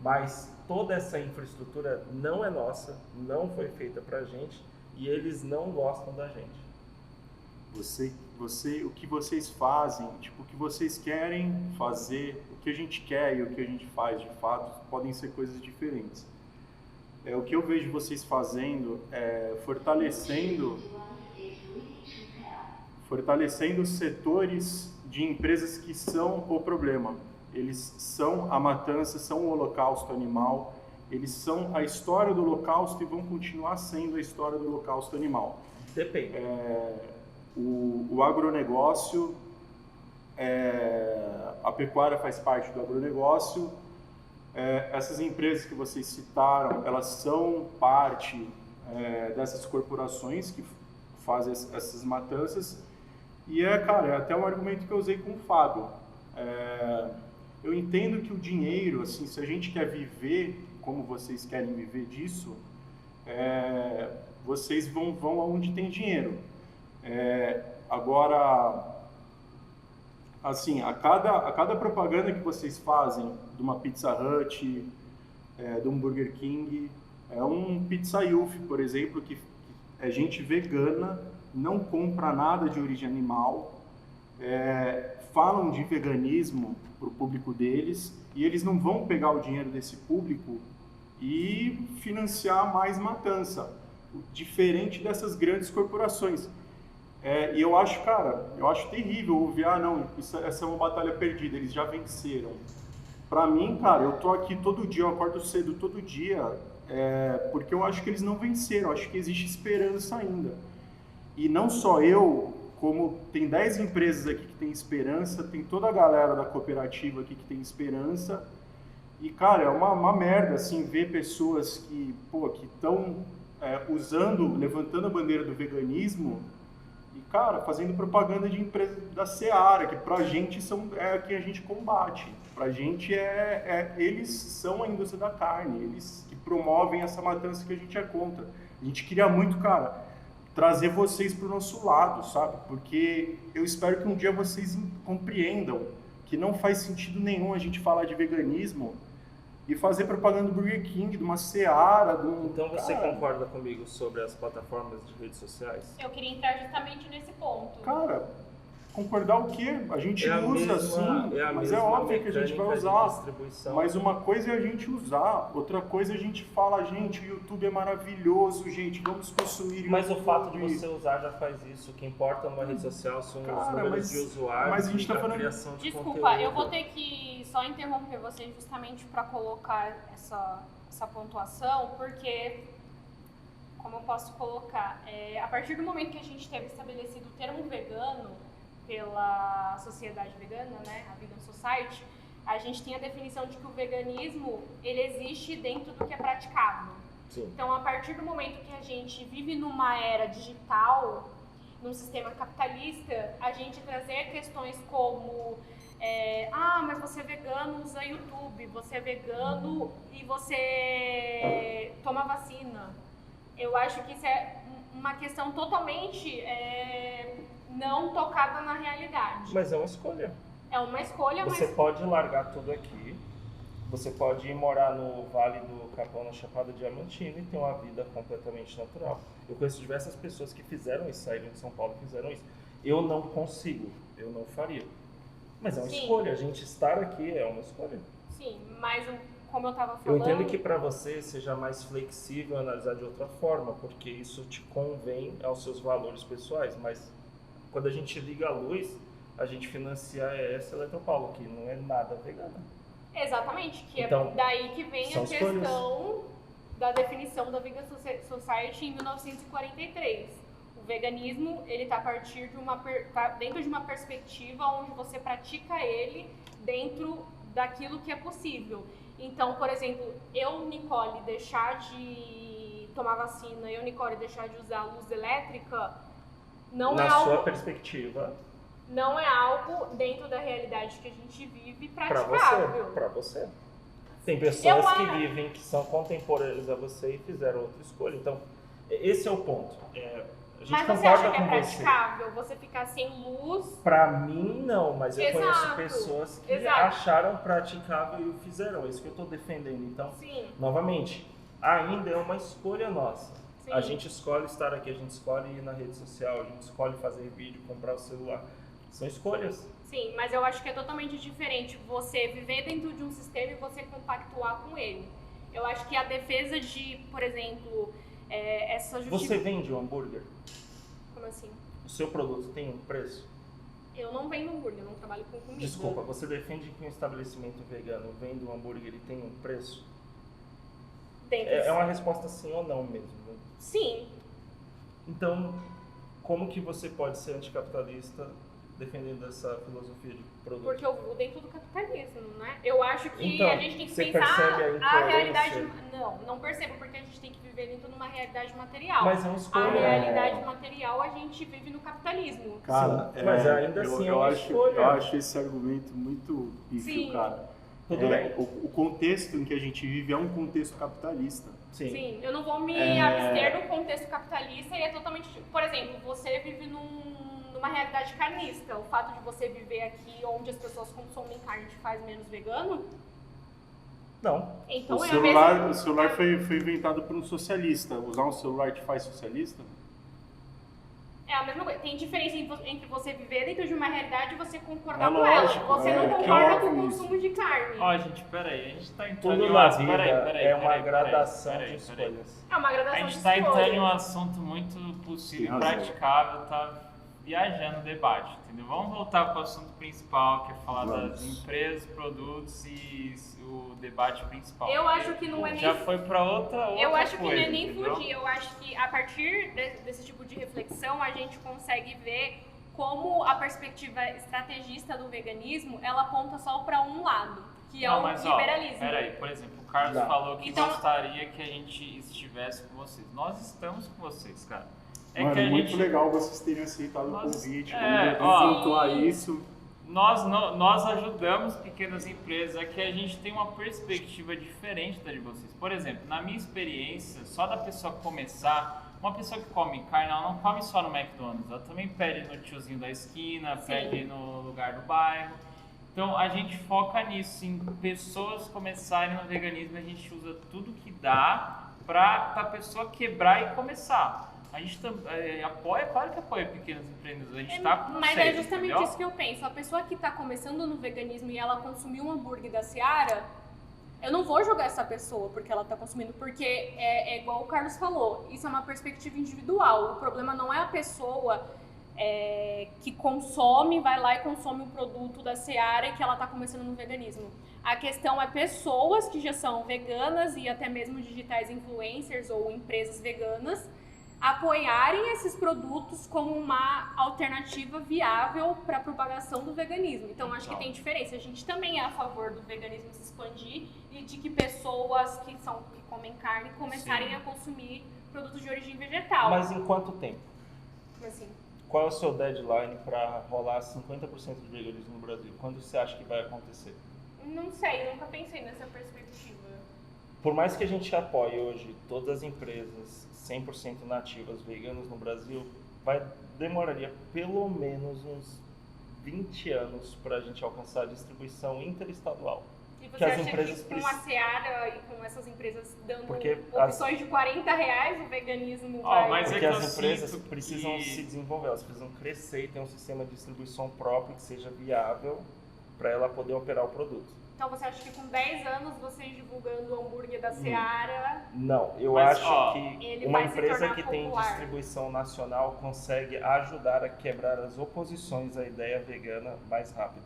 Mas toda essa infraestrutura não é nossa, não foi feita pra gente e eles não gostam da gente. O que vocês fazem, tipo, o que vocês querem fazer, o que a gente quer e o que a gente faz de fato, podem ser coisas diferentes. O que eu vejo vocês fazendo é fortalecendo setores de empresas que são o problema. Eles são a matança, são o holocausto animal, eles são a história do holocausto e vão continuar sendo a história do holocausto animal. Depende. O agronegócio, a pecuária faz parte do agronegócio, essas empresas que vocês citaram, elas são parte dessas corporações que fazem essas matanças e cara, é até um argumento que eu usei com o Fábio. Eu entendo que o dinheiro, assim, se a gente quer viver como vocês querem viver disso, vocês vão aonde tem dinheiro. Agora, assim, a cada propaganda que vocês fazem de uma Pizza Hut, de um Burger King, um Pizza Youth, por exemplo, que é gente vegana, não compra nada de origem animal, falam de veganismo para o público deles e eles não vão pegar o dinheiro desse público e financiar mais matança, diferente dessas grandes corporações. E eu acho, cara, terrível ouvir, não, essa é uma batalha perdida, eles já venceram. Pra mim, cara, eu tô aqui todo dia, eu acordo cedo todo dia, porque eu acho que eles não venceram, eu acho que existe esperança ainda. E não só eu, como tem 10 empresas aqui que tem esperança, tem toda a galera da cooperativa aqui que tem esperança. E, cara, é uma merda, assim, ver pessoas que estão levantando a bandeira do veganismo e, cara, fazendo propaganda de empresa da Seara, que pra gente é quem a gente combate. Pra gente eles são a indústria da carne, eles que promovem essa matança que a gente é contra. A gente queria muito, cara, trazer vocês pro nosso lado, sabe? Porque eu espero que um dia vocês compreendam que não faz sentido nenhum a gente falar de veganismo e fazer propaganda do Burger King, de uma Seara, Então você concorda comigo sobre as plataformas de redes sociais? Eu queria entrar justamente nesse ponto. Cara, concordar o quê? A gente usa sim, mas é mesma óbvio que a gente vai mecânica de usar. distribuição. Mas uma coisa é a gente usar, outra coisa é a gente fala, gente, o YouTube é maravilhoso, gente, vamos consumir Mas YouTube. o fato de você usar já faz isso. O que importa numa rede social são os números de usuários mas a gente tá e a falando... criação de Desculpa, conteúdo. eu vou ter que só interromper você justamente para colocar essa pontuação, porque, como eu posso colocar, a partir do momento que a gente teve estabelecido o termo vegano, pela Sociedade Vegana, né, a Vegan Society, a gente tem a definição de que o veganismo, ele existe dentro do que é praticável. Sim. Então, a partir do momento que a gente vive numa era digital, num sistema capitalista, a gente trazer questões como mas você é vegano, usa YouTube, você é vegano e você toma vacina. Eu acho que isso é uma questão totalmente não tocada na realidade. Mas é uma escolha. É uma escolha, Você mas... pode largar tudo aqui, você pode ir morar no Vale do Capão, na Chapada Diamantina e ter uma vida completamente natural. Eu conheço diversas pessoas que fizeram isso, saíram de São Paulo e fizeram isso. Eu não consigo, eu não faria. Mas é uma escolha, a gente estar aqui é uma escolha. Sim, mas como eu estava Eu falando... entendo que para você seja mais flexível analisar de outra forma, porque isso te convém aos seus valores pessoais, mas quando a gente liga a luz, a gente financia a ES Eletropaulo, que não é nada vegana. Exatamente, que Então, é daí que vem a são questão escolhas. da definição da Vegan Society em 1943. O veganismo, ele está a partir de dentro de uma perspectiva onde você pratica ele dentro daquilo que é possível. Então, por exemplo, eu, Nicole, deixar de tomar vacina, eu, Nicole, deixar de usar luz elétrica, não é Na algo... sua perspectiva, Não é algo dentro da realidade que a gente vive para praticável. você, para você. Tem pessoas Eu que acho. vivem, que são contemporâneas a você e fizeram outra escolha. Então, esse é o ponto. A gente Mas você concorda acha que é com você. praticável você ficar sem luz? Pra mim, não, mas eu Exato, conheço pessoas que exato. acharam praticável e o fizeram. É isso que eu tô defendendo. Então, Sim, novamente, ainda é uma escolha nossa. sim. A gente escolhe estar aqui, a gente escolhe ir na rede social, a gente escolhe fazer vídeo, comprar o celular. São escolhas. Sim, mas eu acho que é totalmente diferente você viver dentro de um sistema e você compactuar com ele. Eu acho que a defesa de, por exemplo, essa Você justificativa... vende um hambúrguer? Como assim? O seu produto tem um preço? Eu não vendo hambúrguer, eu não trabalho com comida. Desculpa, você defende que um estabelecimento vegano vende um hambúrguer e tem um preço? Dentro É uma resposta sim ou não mesmo. Né? Sim, Então, como que você pode ser anticapitalista defendendo essa filosofia de produto? porque eu vivo dentro do capitalismo, né? Eu acho que Então, a gente tem que você pensar percebe a incoerência? realidade... Não percebo, porque a gente tem que viver dentro de uma realidade material. Mas é uma A escolha. realidade material, a gente vive no capitalismo. Cara, Sim, mas ainda assim é eu uma acho, escolha. eu acho esse argumento muito pífio, Sim. cara. Tudo bem. O contexto em que a gente vive é um contexto capitalista. Sim, eu não vou me abster do contexto capitalista e é totalmente... Por exemplo, você vive numa realidade carnista. O fato de você viver aqui onde as pessoas consomem carne te faz menos vegano? Não. Então O é a celular, mesma... o celular foi inventado por um socialista. Usar um celular te faz socialista? É a mesma coisa. Tem diferença entre você viver dentro de uma realidade e você concordar É com ela. lógico, Você não que concorda com o óbvio consumo de carne. Ó, gente, peraí, a gente tá entrando Tudo em um na assunto- vida é uma peraí, gradação peraí, de peraí. escolhas. É uma A gradação gente de tá entrando em um escolha. assunto muito possível Tem e razão. praticável, tá viajando o debate, entendeu? Vamos voltar para o assunto principal, que é falar das Vamos. empresas, produtos e o debate principal. Eu acho que não é nem... Já foi para outra Eu acho que coisa, não é nem entendeu? fugir, eu acho que a partir desse tipo de reflexão a gente consegue ver como a perspectiva estrategista do veganismo, ela aponta só para um lado, que é Não, o mas, liberalismo. Peraí, por exemplo, o Carlos Tá. falou que Então- gostaria que a gente estivesse com vocês. Nós estamos com vocês, cara. É Mano, que a muito gente... legal vocês terem aceitado o Nós- convite. é, Vamos ó. pontuar isso. Nós ajudamos pequenas empresas a que a gente tem uma perspectiva diferente da de vocês. Por exemplo, na minha experiência, só da pessoa começar, uma pessoa que come carne, ela não come só no McDonald's, ela também pede no tiozinho da esquina, Sim. pede no lugar do bairro. Então a gente foca nisso, em pessoas começarem no veganismo, a gente usa tudo que dá para a pessoa quebrar e começar. A gente apoia, claro que apoia pequenos empreendedores, a gente está com Mas vocês, é justamente entendeu? isso que eu penso. A pessoa que está começando no veganismo e ela consumiu um hambúrguer da Seara, eu não vou jogar essa pessoa porque ela está consumindo, porque é igual o Carlos falou, isso é uma perspectiva individual. O problema não é a pessoa que consome, vai lá e consome o produto da Seara e que ela está começando no veganismo. A questão é pessoas que já são veganas e até mesmo digitais influencers ou empresas veganas apoiarem esses produtos como uma alternativa viável para a propagação do veganismo. Então, acho que tem diferença. A gente também é a favor do veganismo se expandir e de que pessoas que comem carne começarem a consumir produtos de origem vegetal. Mas em quanto tempo? Assim, Qual é o seu deadline para rolar 50% de veganismo no Brasil? Quando você acha que vai acontecer? não sei, nunca pensei nessa perspectiva. Por mais que a gente apoie hoje todas as empresas 100% nativas veganas no Brasil, demoraria pelo menos uns 20 anos para a gente alcançar a distribuição interestadual. E você Que as acha empresas que com a Seara e com essas empresas dando Porque opções de R$40, o veganismo vai... mas Porque é que as eu empresas sinto precisam que- se desenvolver, elas precisam crescer e ter um sistema de distribuição próprio que seja viável para ela poder operar o produto. Então você acha que com 10 anos, vocês divulgando o hambúrguer da Seara... Não, eu Mas, acho ele que uma vai se empresa tornar que tem popular. distribuição nacional consegue ajudar a quebrar as oposições à ideia vegana mais rápido.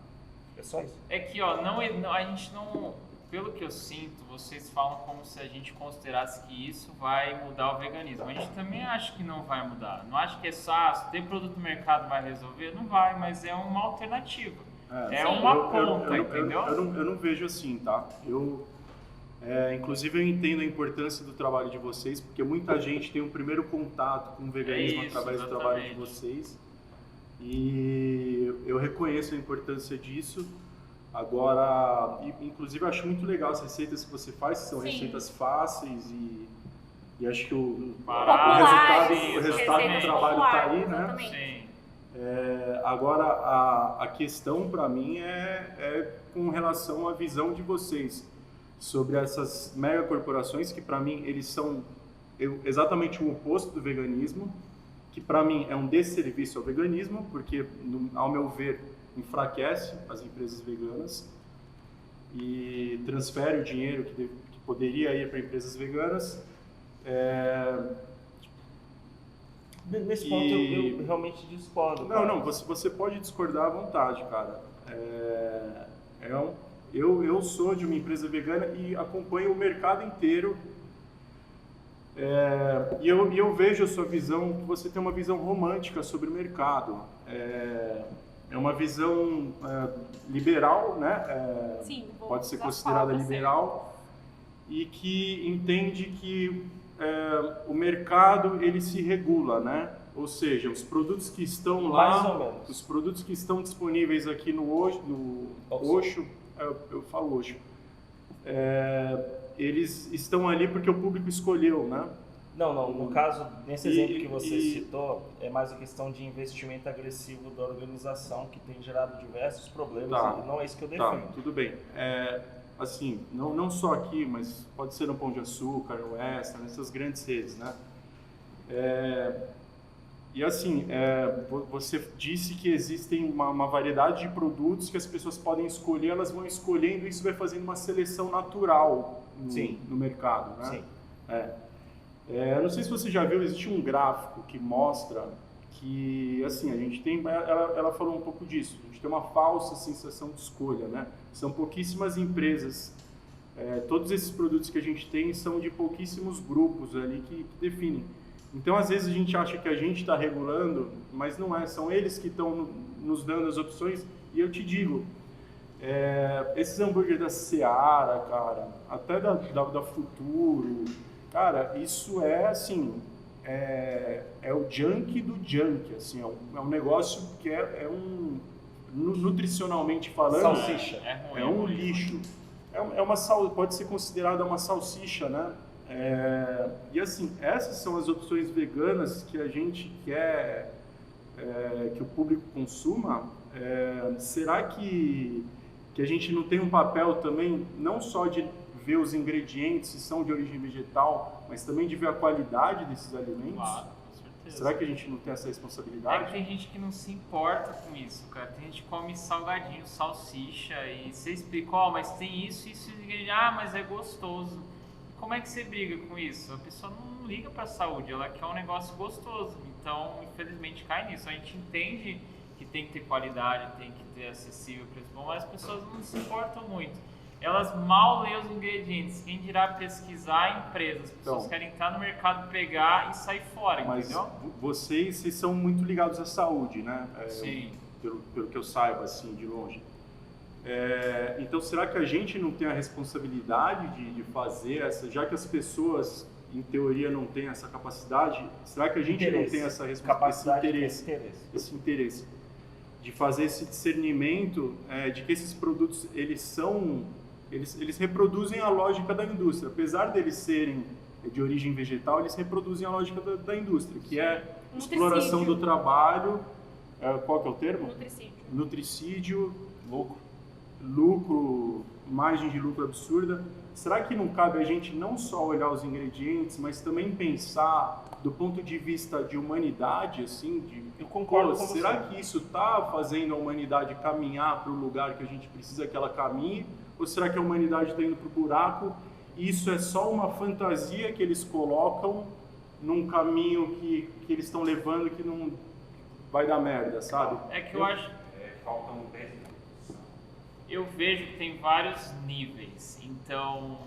É só isso. É que, a gente não... Pelo que eu sinto, vocês falam como se a gente considerasse que isso vai mudar o veganismo. A gente também acha que não vai mudar. Não acho que é só, se ter produto no mercado vai resolver. Não vai, mas é uma alternativa. É uma ponta, entendeu? Eu não vejo assim, tá? Inclusive eu entendo a importância do trabalho de vocês, porque muita gente tem um primeiro contato com o veganismo isso, através do trabalho de vocês. E eu reconheço a importância disso. Agora, inclusive eu acho muito legal as receitas que você faz, que são Sim. receitas fáceis e acho que o Populares, resultado do receitas trabalho está populares, aí, né? exatamente. Sim. Agora, a questão para mim é com relação à visão de vocês sobre essas megacorporações que para mim eles são exatamente o oposto do veganismo, que para mim é um desserviço ao veganismo, porque ao meu ver enfraquece as empresas veganas e transfere o dinheiro que poderia ir para empresas veganas. Nesse ponto eu realmente discordo. cara. Não, você pode discordar à vontade, cara. Eu sou de uma empresa vegana e acompanho o mercado inteiro. E eu vejo a sua visão, que você tem uma visão romântica sobre o mercado. É uma visão liberal, né? Sim, vou Pode ser usar considerada palavras liberal e que entende que o mercado ele se regula, né? Ou seja, os produtos que estão Mais lá, ou menos. os produtos que estão disponíveis aqui no Osho, eu falo Osho, eles estão ali porque o público escolheu, né? Não, no caso, nesse exemplo que você e- citou, é mais a questão de investimento agressivo da organização que tem gerado diversos problemas Tá. e não é isso que eu Tá, defendo. tudo bem. Assim, não só aqui, mas pode ser no Pão de Açúcar, no Extra, nessas grandes redes, né? E assim, você disse que existem uma variedade de produtos que as pessoas podem escolher, elas vão escolhendo e isso vai fazendo uma seleção natural Sim. no mercado, né? Sim. Não sei se você já viu, existe um gráfico que mostra que, assim, a gente tem, ela falou um pouco disso, a gente tem uma falsa sensação de escolha, né? São pouquíssimas empresas, todos esses produtos que a gente tem são de pouquíssimos grupos ali que definem. Então, às vezes a gente acha que a gente está regulando, mas não é, são eles que estão nos dando as opções. E eu te digo, esses hambúrgueres da Seara, cara, até da Futuro, cara, isso é assim, é o junk do junk, assim, é um negócio que nutricionalmente falando, Salsicha. ruim, é um ruim. lixo. Pode ser considerada uma salsicha, né? E assim, essas são as opções veganas que a gente quer que o público consuma. Será que a gente não tem um papel também, não só de ver os ingredientes, se são de origem vegetal, mas também de ver a qualidade desses alimentos? Claro, com certeza. Será que a gente não tem essa É que responsabilidade? tem gente que não se importa com isso, cara. Tem gente que come salgadinho, salsicha e você explica, mas tem isso, mas é gostoso. Como é que você briga com isso? A pessoa não liga pra saúde, ela quer um negócio gostoso. Então, infelizmente, cai nisso. A gente entende que tem que ter qualidade, tem que ter acessível, preço bom, mas as pessoas não se importam muito. elas mal lêem os ingredientes. Quem dirá pesquisar empresas? As pessoas Então, querem entrar no mercado, pegar e sair fora, mas entendeu? vocês são muito ligados à saúde, né? Sim. Pelo que eu saiba, assim, de longe. Então, será que a gente não tem a responsabilidade de fazer essa, já que as pessoas, em teoria, não têm essa capacidade, será que a gente não tem essa capacidade, esse interesse de fazer esse discernimento de que esses produtos, eles reproduzem a lógica da indústria, apesar deles serem de origem vegetal, eles reproduzem a lógica da indústria, que é exploração do trabalho, qual que é o termo? Nutricídio, lucro, margem de lucro absurda. Será que não cabe a gente não só olhar os ingredientes, mas também pensar do ponto de vista de humanidade, assim, eu concordo com será você. que isso está fazendo a humanidade caminhar para o lugar que a gente precisa que ela caminhe? Ou será que a humanidade está indo para o buraco e isso é só uma fantasia que eles colocam num caminho que eles estão levando que não vai dar merda, sabe? É que eu acho... Falta um peso. Eu vejo que tem vários níveis. Então,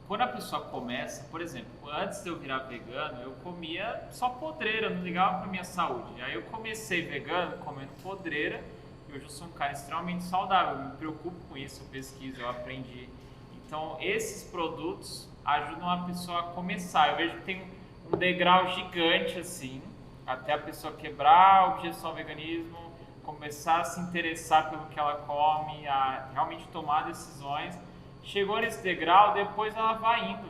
quando a pessoa começa, por exemplo, antes de eu virar vegano, eu comia só podreira, não ligava para minha saúde. Aí eu comecei vegano, comendo podreira, e hoje eu sou um cara extremamente saudável, eu me preocupo com isso, eu pesquiso, eu aprendi. Então, esses produtos ajudam a pessoa a começar. Eu vejo que tem um degrau gigante, assim, até a pessoa quebrar a objeção ao veganismo, começar a se interessar pelo que ela come, a realmente tomar decisões. Chegou nesse degrau, depois ela vai indo.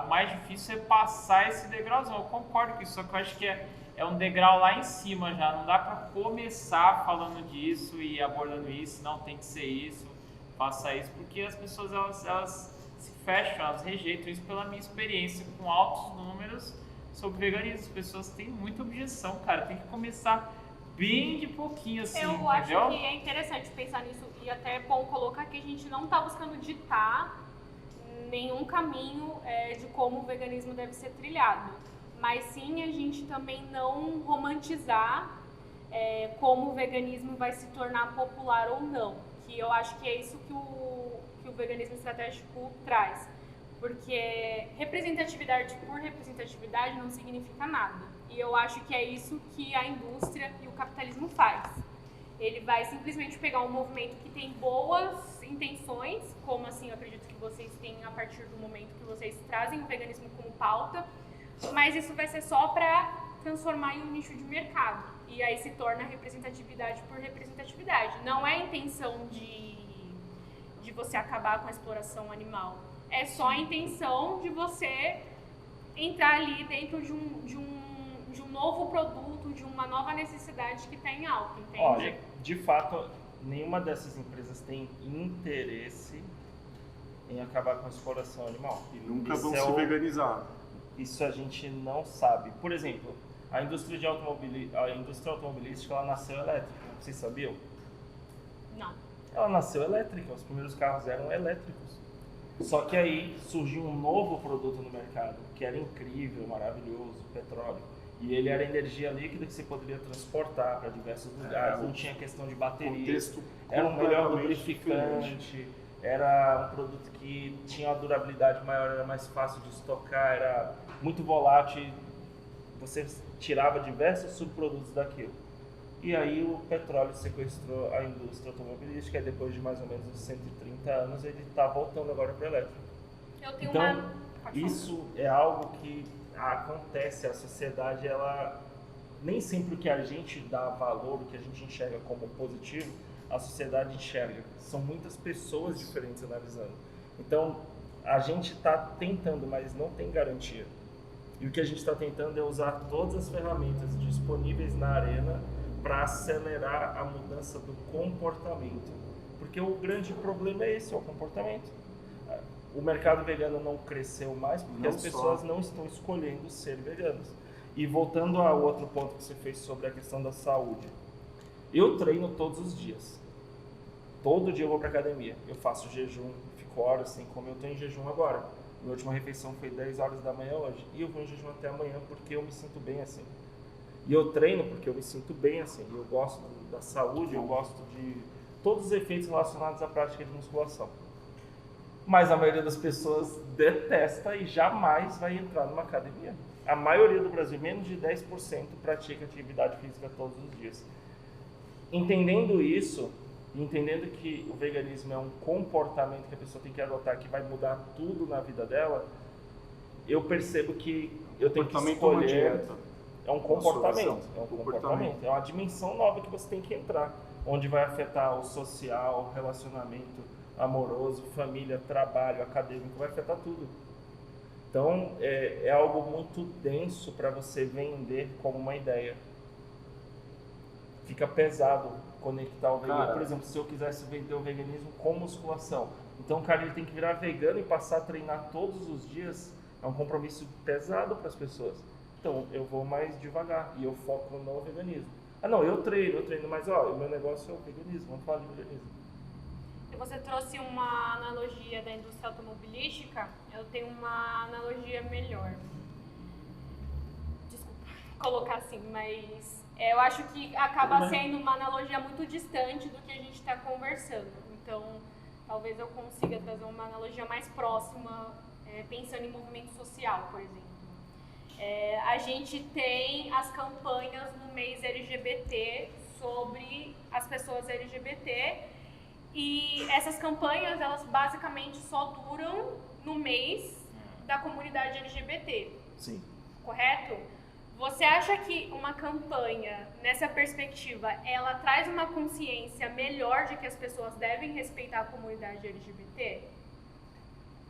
O mais difícil é passar esse degrauzão. Eu concordo com isso, só que eu acho que é um degrau lá em cima já. Não dá para começar falando disso e abordando isso, não tem que ser isso, faça isso, porque as pessoas elas se fecham, elas rejeitam isso pela minha experiência com altos números sobre veganismo. As pessoas têm muita objeção, cara, tem que começar bem de pouquinho, assim, eu entendeu? acho que é interessante pensar nisso e até é bom colocar que a gente não está buscando ditar nenhum caminho de como o veganismo deve ser trilhado, mas sim a gente também não romantizar como o veganismo vai se tornar popular ou não, que eu acho que é isso que o veganismo estratégico traz, porque representatividade por representatividade não significa nada. E eu acho que é isso que a indústria e o capitalismo faz. Ele vai simplesmente pegar um movimento que tem boas intenções, como assim eu acredito que vocês têm a partir do momento que vocês trazem o veganismo como pauta, mas isso vai ser só para transformar em um nicho de mercado. E aí se torna representatividade por representatividade. Não é a intenção de você acabar com a exploração animal. É só a intenção de você entrar ali dentro de um novo produto, de uma nova necessidade que está em alta, entende? Olha, de fato, nenhuma dessas empresas tem interesse em acabar com a exploração animal. E nunca Isso vão se veganizar. Isso a gente não sabe. Por exemplo, a indústria automobilística, ela nasceu elétrica. Vocês sabiam? Não. Ela nasceu elétrica, os primeiros carros eram elétricos. Só que aí surgiu um novo produto no mercado, que era incrível, maravilhoso, petróleo. E ele era energia líquida que você poderia transportar para diversos lugares, não tinha questão de bateria, era um melhor lubrificante, era um produto que tinha uma durabilidade maior, era mais fácil de estocar, era muito volátil, você tirava diversos subprodutos daquilo. E aí o petróleo sequestrou a indústria automobilística e depois de mais ou menos uns 130 anos ele está voltando agora para o elétrico. Eu tenho Então, isso é algo que acontece, a sociedade, ela nem sempre o que a gente dá valor, o que a gente enxerga como positivo, a sociedade enxerga. São muitas pessoas diferentes analisando. Então, a gente está tentando, mas não tem garantia. E o que a gente está tentando é usar todas as ferramentas disponíveis na arena para acelerar a mudança do comportamento. Porque o grande problema é esse, é o comportamento. O mercado vegano não cresceu mais porque as pessoas não estão escolhendo ser veganos. E voltando ao outro ponto que você fez sobre a questão da saúde. Eu treino todos os dias. Todo dia eu vou para academia. Eu faço jejum, fico horas sem comer. Eu estou em jejum agora. Minha última refeição foi 10 horas da manhã hoje. E eu vou em jejum até amanhã porque eu me sinto bem assim. E eu treino porque eu me sinto bem assim. Eu gosto da saúde, eu gosto de todos os efeitos relacionados à prática de musculação. mas a maioria das pessoas detesta e jamais vai entrar numa academia. A maioria do Brasil, menos de 10%, pratica atividade física todos os dias. Entendendo isso, entendendo que o veganismo é um comportamento que a pessoa tem que adotar, que vai mudar tudo na vida dela, eu percebo que eu tenho que escolher. É um comportamento, é uma dimensão nova que você tem que entrar, onde vai afetar o social, relacionamento amoroso, família, trabalho, acadêmico, vai afetar tudo. Então, é algo muito denso para você vender como uma ideia. Fica pesado conectar o veganismo. Por exemplo, se eu quisesse vender o veganismo com musculação, então o cara ele tem que virar vegano e passar a treinar todos os dias, é um compromisso pesado para as pessoas. Então, eu vou mais devagar e eu foco no veganismo. Não, eu treino, mas o meu negócio é o veganismo, vamos falar de veganismo. Você trouxe uma analogia da indústria automobilística, eu tenho uma analogia melhor. Desculpa colocar assim, mas eu acho que acaba sendo uma analogia muito distante do que a gente está conversando. Então, talvez eu consiga trazer uma analogia mais próxima, pensando em movimento social, por exemplo. A gente tem as campanhas no mês LGBT sobre as pessoas LGBT e essas campanhas, elas basicamente só duram no mês da comunidade LGBT. Sim. Correto? Você acha que uma campanha, nessa perspectiva, ela traz uma consciência melhor de que as pessoas devem respeitar a comunidade LGBT?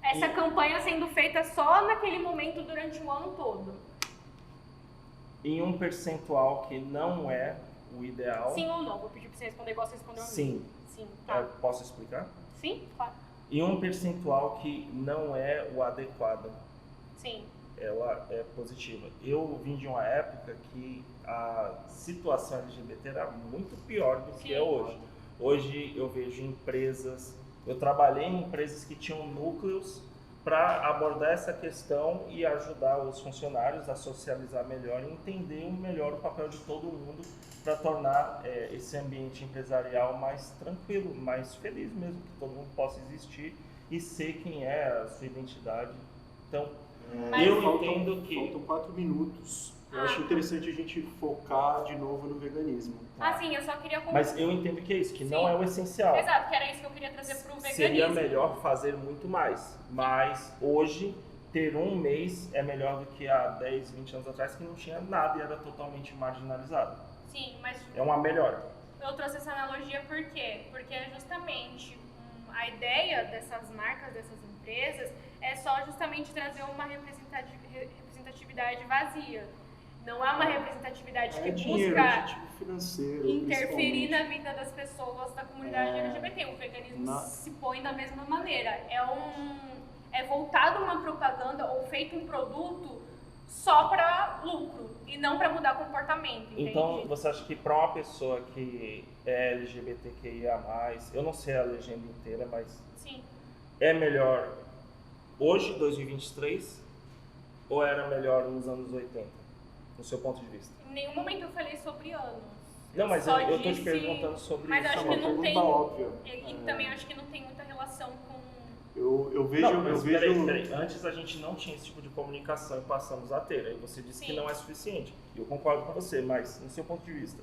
Essa campanha sendo feita só naquele momento durante o ano todo. Em um percentual que não é o ideal. Sim ou não? Vou pedir para você responder igual você respondeu a mim. Sim. Sim, tá. Posso explicar? Sim, claro. Em um percentual que não é o adequado. Sim. Ela é positiva. Eu vim de uma época que a situação LGBT era muito pior do que é hoje. Hoje eu vejo empresas, eu trabalhei em empresas que tinham núcleos para abordar essa questão e ajudar os funcionários a socializar melhor e entender melhor o papel de todo mundo para tornar esse ambiente empresarial mais tranquilo, mais feliz mesmo, que todo mundo possa existir e ser quem é, a sua identidade. Então, eu entendo que... Faltam 4 minutos. Eu acho interessante a gente focar de novo no veganismo. Sim, eu só queria... Mas eu entendo que é isso, que não é o essencial. Exato, que era isso que eu queria trazer para o veganismo. Seria melhor fazer muito mais, mas hoje ter um mês é melhor do que há 10, 20 anos atrás, que não tinha nada e era totalmente marginalizado. Sim, mas... É uma melhora. Eu trouxe essa analogia por quê? Porque é justamente a ideia dessas marcas, dessas empresas, é só justamente trazer uma representatividade vazia. Não é uma representatividade que busca financeiro, interferir na vida das pessoas da comunidade LGBT. O veganismo se põe da mesma maneira. É voltado uma propaganda ou feito um produto só para lucro e não para mudar comportamento. Entende? Então, você acha que para uma pessoa que é LGBTQIA+, eu não sei a legenda inteira, mas sim, é melhor hoje, 2023, ou era melhor nos anos 80? No seu ponto de vista? Em nenhum momento eu falei sobre anos. Não, mas eu estou te perguntando sobre mas isso. Mas acho que não tem... óbvia. E também acho que não tem muita relação com... Eu vejo... Peraí. Antes a gente não tinha esse tipo de comunicação e passamos a ter. Aí você disse que não é suficiente. Eu concordo com você, mas no seu ponto de vista,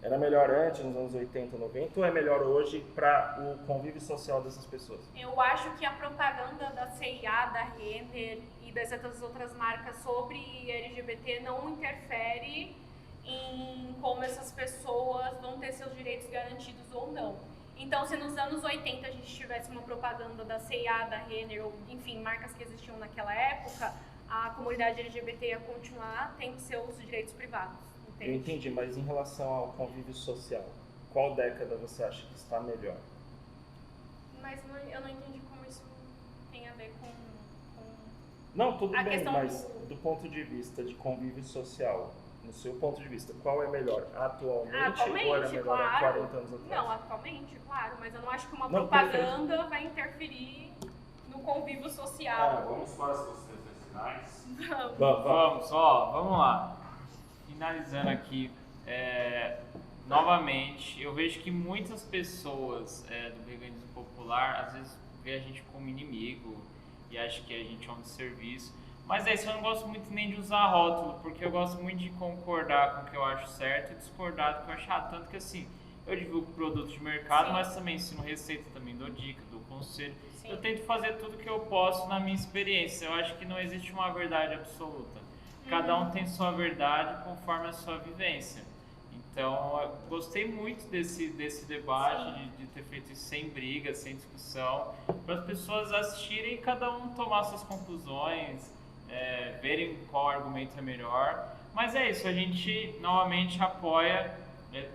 era melhor antes, nos anos 80, 90, ou é melhor hoje para o convívio social dessas pessoas? Eu acho que a propaganda da CIA, da Renner e dessas outras marcas sobre LGBT não interfere em como essas pessoas vão ter seus direitos garantidos ou não. Então, se nos anos 80 a gente tivesse uma propaganda da CIA, da Renner, ou enfim, marcas que existiam naquela época, a comunidade LGBT ia continuar tendo seus direitos privados. Entende? Eu entendi, mas em relação ao convívio social, qual década você acha que está melhor? Mas eu não entendi como isso tem a ver com... Não, tudo bem, mas do ponto de vista de convívio social, no seu ponto de vista, qual é melhor? Atualmente ou era melhor há 40 anos atrás? Não, atualmente, claro, mas eu não acho que uma propaganda vai interferir no convívio social. Vamos para as considerações finais? Vamos. Vamos lá. Finalizando aqui, novamente, eu vejo que muitas pessoas do veganismo popular, às vezes vê a gente como inimigo e acha que a gente é um desserviço. Mas é isso, eu não gosto muito nem de usar rótulo, porque eu gosto muito de concordar com o que eu acho certo e discordar do que eu acho errado. Tanto que assim, eu divulgo produtos de mercado, Sim. mas também ensino receita, também dou dica, dou conselho. Sim. Eu tento fazer tudo que eu posso na minha experiência. Eu acho que não existe uma verdade absoluta. Cada um tem sua verdade conforme a sua vivência. Então, eu gostei muito desse debate, de ter feito isso sem briga, sem discussão, para as pessoas assistirem e cada um tomar suas conclusões, verem qual argumento é melhor. Mas é isso, a gente novamente apoia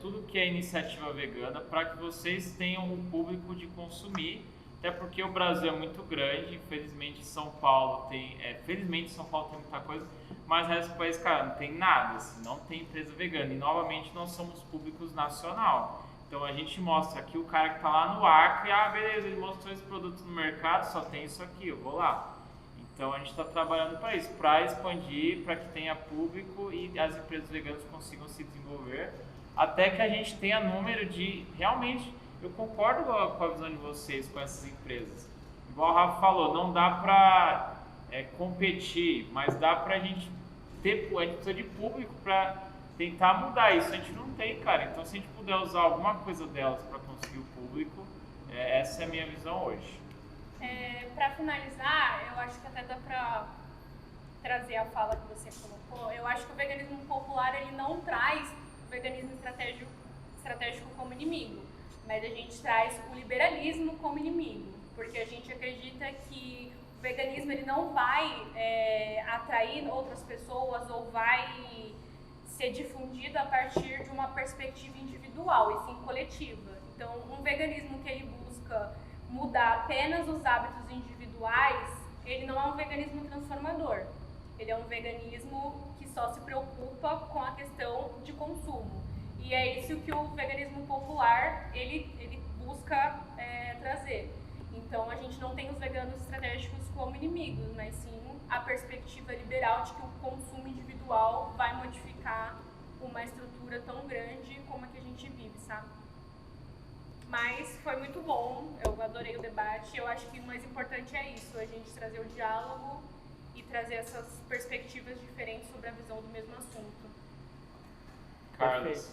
tudo que é iniciativa vegana para que vocês tenham o público de consumir, até porque o Brasil é muito grande, infelizmente São Paulo tem muita coisa, mas o resto do país, cara, não tem nada, assim, não tem empresa vegana. E novamente nós somos públicos nacional. Então a gente mostra aqui o cara que está lá no Acre, beleza, ele mostrou esse produto no mercado, só tem isso aqui, eu vou lá. Então a gente está trabalhando para isso, para expandir, para que tenha público e as empresas veganas consigam se desenvolver, até que a gente tenha número de, realmente, eu concordo com a visão de vocês com essas empresas. Igual o Rafa falou, não dá para competir, mas dá pra gente ter, a gente precisa de público para tentar mudar isso. A gente não tem, cara. Então, se a gente puder usar alguma coisa delas para conseguir o público, essa é a minha visão hoje. Para finalizar, eu acho que até dá para trazer a fala que você colocou. Eu acho que o veganismo popular ele não traz o veganismo estratégico como inimigo, mas a gente traz o liberalismo como inimigo, porque a gente acredita que o veganismo ele não vai atrair outras pessoas ou vai ser difundido a partir de uma perspectiva individual e sim coletiva. Então, um veganismo que ele busca mudar apenas os hábitos individuais, ele não é um veganismo transformador. Ele é um veganismo que só se preocupa com a questão de consumo. E é isso que o veganismo popular ele busca trazer. Então a gente não tem os veganos estratégicos como inimigos, mas sim a perspectiva liberal de que o consumo individual vai modificar uma estrutura tão grande como a que a gente vive, sabe? Mas foi muito bom, eu adorei o debate. Eu acho que o mais importante é isso, a gente trazer o diálogo e trazer essas perspectivas diferentes sobre a visão do mesmo assunto. Carlos.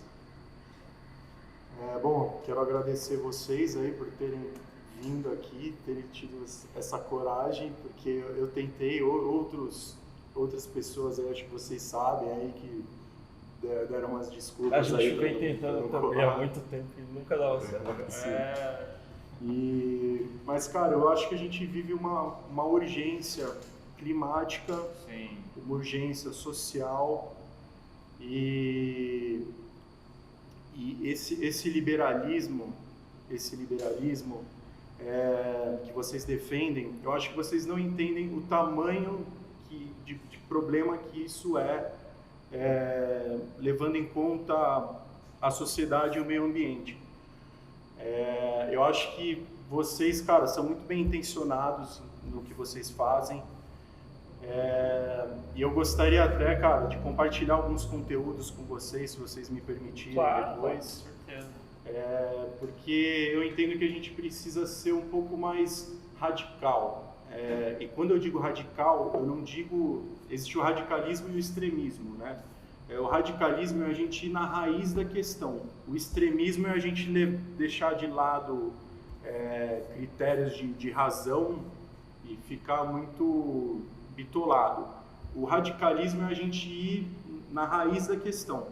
Bom, quero agradecer vocês aí por terem vindo aqui, terem tido essa coragem, porque eu tentei, outras pessoas aí, acho que vocês sabem aí que deram umas desculpas. A gente vem tentando também há muito tempo e nunca dava certo. Mas, cara, eu acho que a gente vive uma urgência climática, Sim. uma urgência social e esse liberalismo que vocês defendem, eu acho que vocês não entendem o tamanho de problema que isso levando em conta a sociedade e o meio ambiente. Eu acho que vocês, cara, são muito bem intencionados no que vocês fazem. E eu gostaria até, cara, de compartilhar alguns conteúdos com vocês, se vocês me permitirem, claro, depois. Com certeza. Porque eu entendo que a gente precisa ser um pouco mais radical. E quando eu digo radical, eu não digo... Existe o radicalismo e o extremismo, né? O radicalismo é a gente ir na raiz da questão. O extremismo é a gente deixar de lado critérios de razão e ficar muito bitolado. O radicalismo é a gente ir na raiz da questão.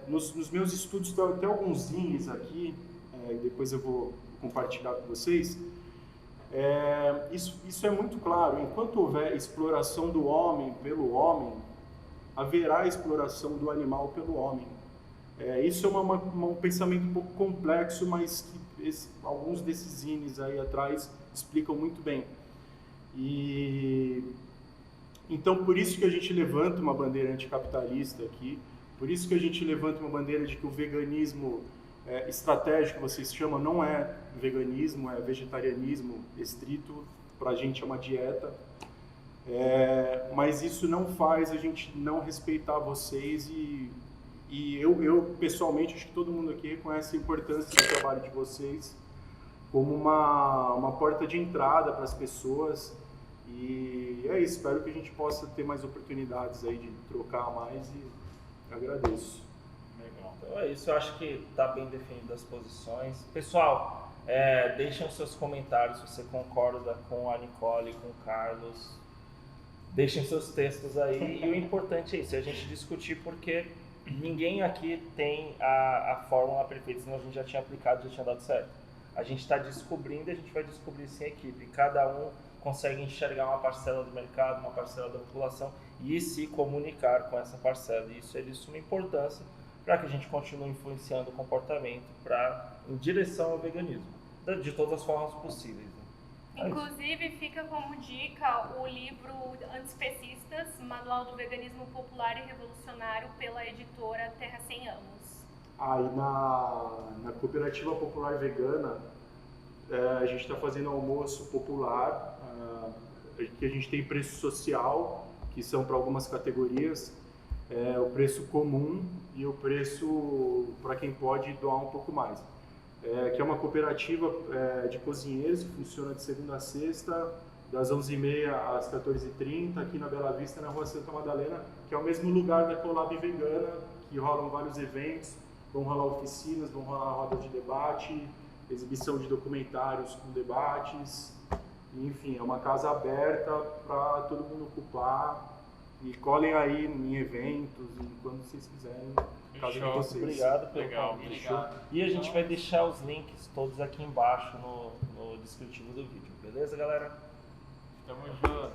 Nos meus estudos, tem até alguns zines aqui, depois eu vou compartilhar com vocês. Isso é muito claro. Enquanto houver exploração do homem pelo homem, haverá exploração do animal pelo homem. Isso é um pensamento um pouco complexo, mas que alguns desses zines aí atrás explicam muito bem. Então, por isso que a gente levanta uma bandeira anticapitalista aqui, por isso que a gente levanta uma bandeira de que o veganismo estratégico, que vocês chamam, não é veganismo, é vegetarianismo estrito, para a gente é uma dieta. Mas isso não faz a gente não respeitar vocês e eu pessoalmente, acho que todo mundo aqui reconhece a importância do trabalho de vocês como uma porta de entrada para as pessoas. E é isso, espero que a gente possa ter mais oportunidades aí de trocar mais e agradeço. Legal. Então é isso, eu acho que está bem definido as posições. Pessoal, deixem os seus comentários se você concorda com a Nicole, com o Carlos. Deixem seus textos aí. E o importante é isso, é a gente discutir, porque ninguém aqui tem a fórmula perfeita, senão a gente já tinha aplicado, já tinha dado certo. A gente está descobrindo e a gente vai descobrir isso em equipe. Cada um consegue enxergar uma parcela do mercado, uma parcela da população e se comunicar com essa parcela. E isso é de suma importância para que a gente continue influenciando o comportamento em direção ao veganismo, de todas as formas possíveis. Né? Inclusive, fica como dica o livro Antispecistas, Manual do Veganismo Popular e Revolucionário, pela editora Terra Sem Amos. Aí na Cooperativa Popular Vegana, a gente está fazendo almoço popular, que a gente tem preço social, que são para algumas categorias, o preço comum e o preço para quem pode doar um pouco mais. Que é uma cooperativa de cozinheiros que funciona de segunda a sexta, das 11h30 às 14h30, aqui na Bela Vista, na Rua Santa Madalena, que é o mesmo lugar da Colab Vegana, que rolam vários eventos, vão rolar oficinas, vão rolar rodas de debate, exibição de documentários com debates, enfim, é uma casa aberta para todo mundo ocupar. E colhem aí em eventos e quando vocês quiserem, casa de vocês. Obrigado pelo Legal, convite. obrigado. E a gente vai deixar os links todos aqui embaixo no descritivo do vídeo. Beleza, galera? Tamo junto.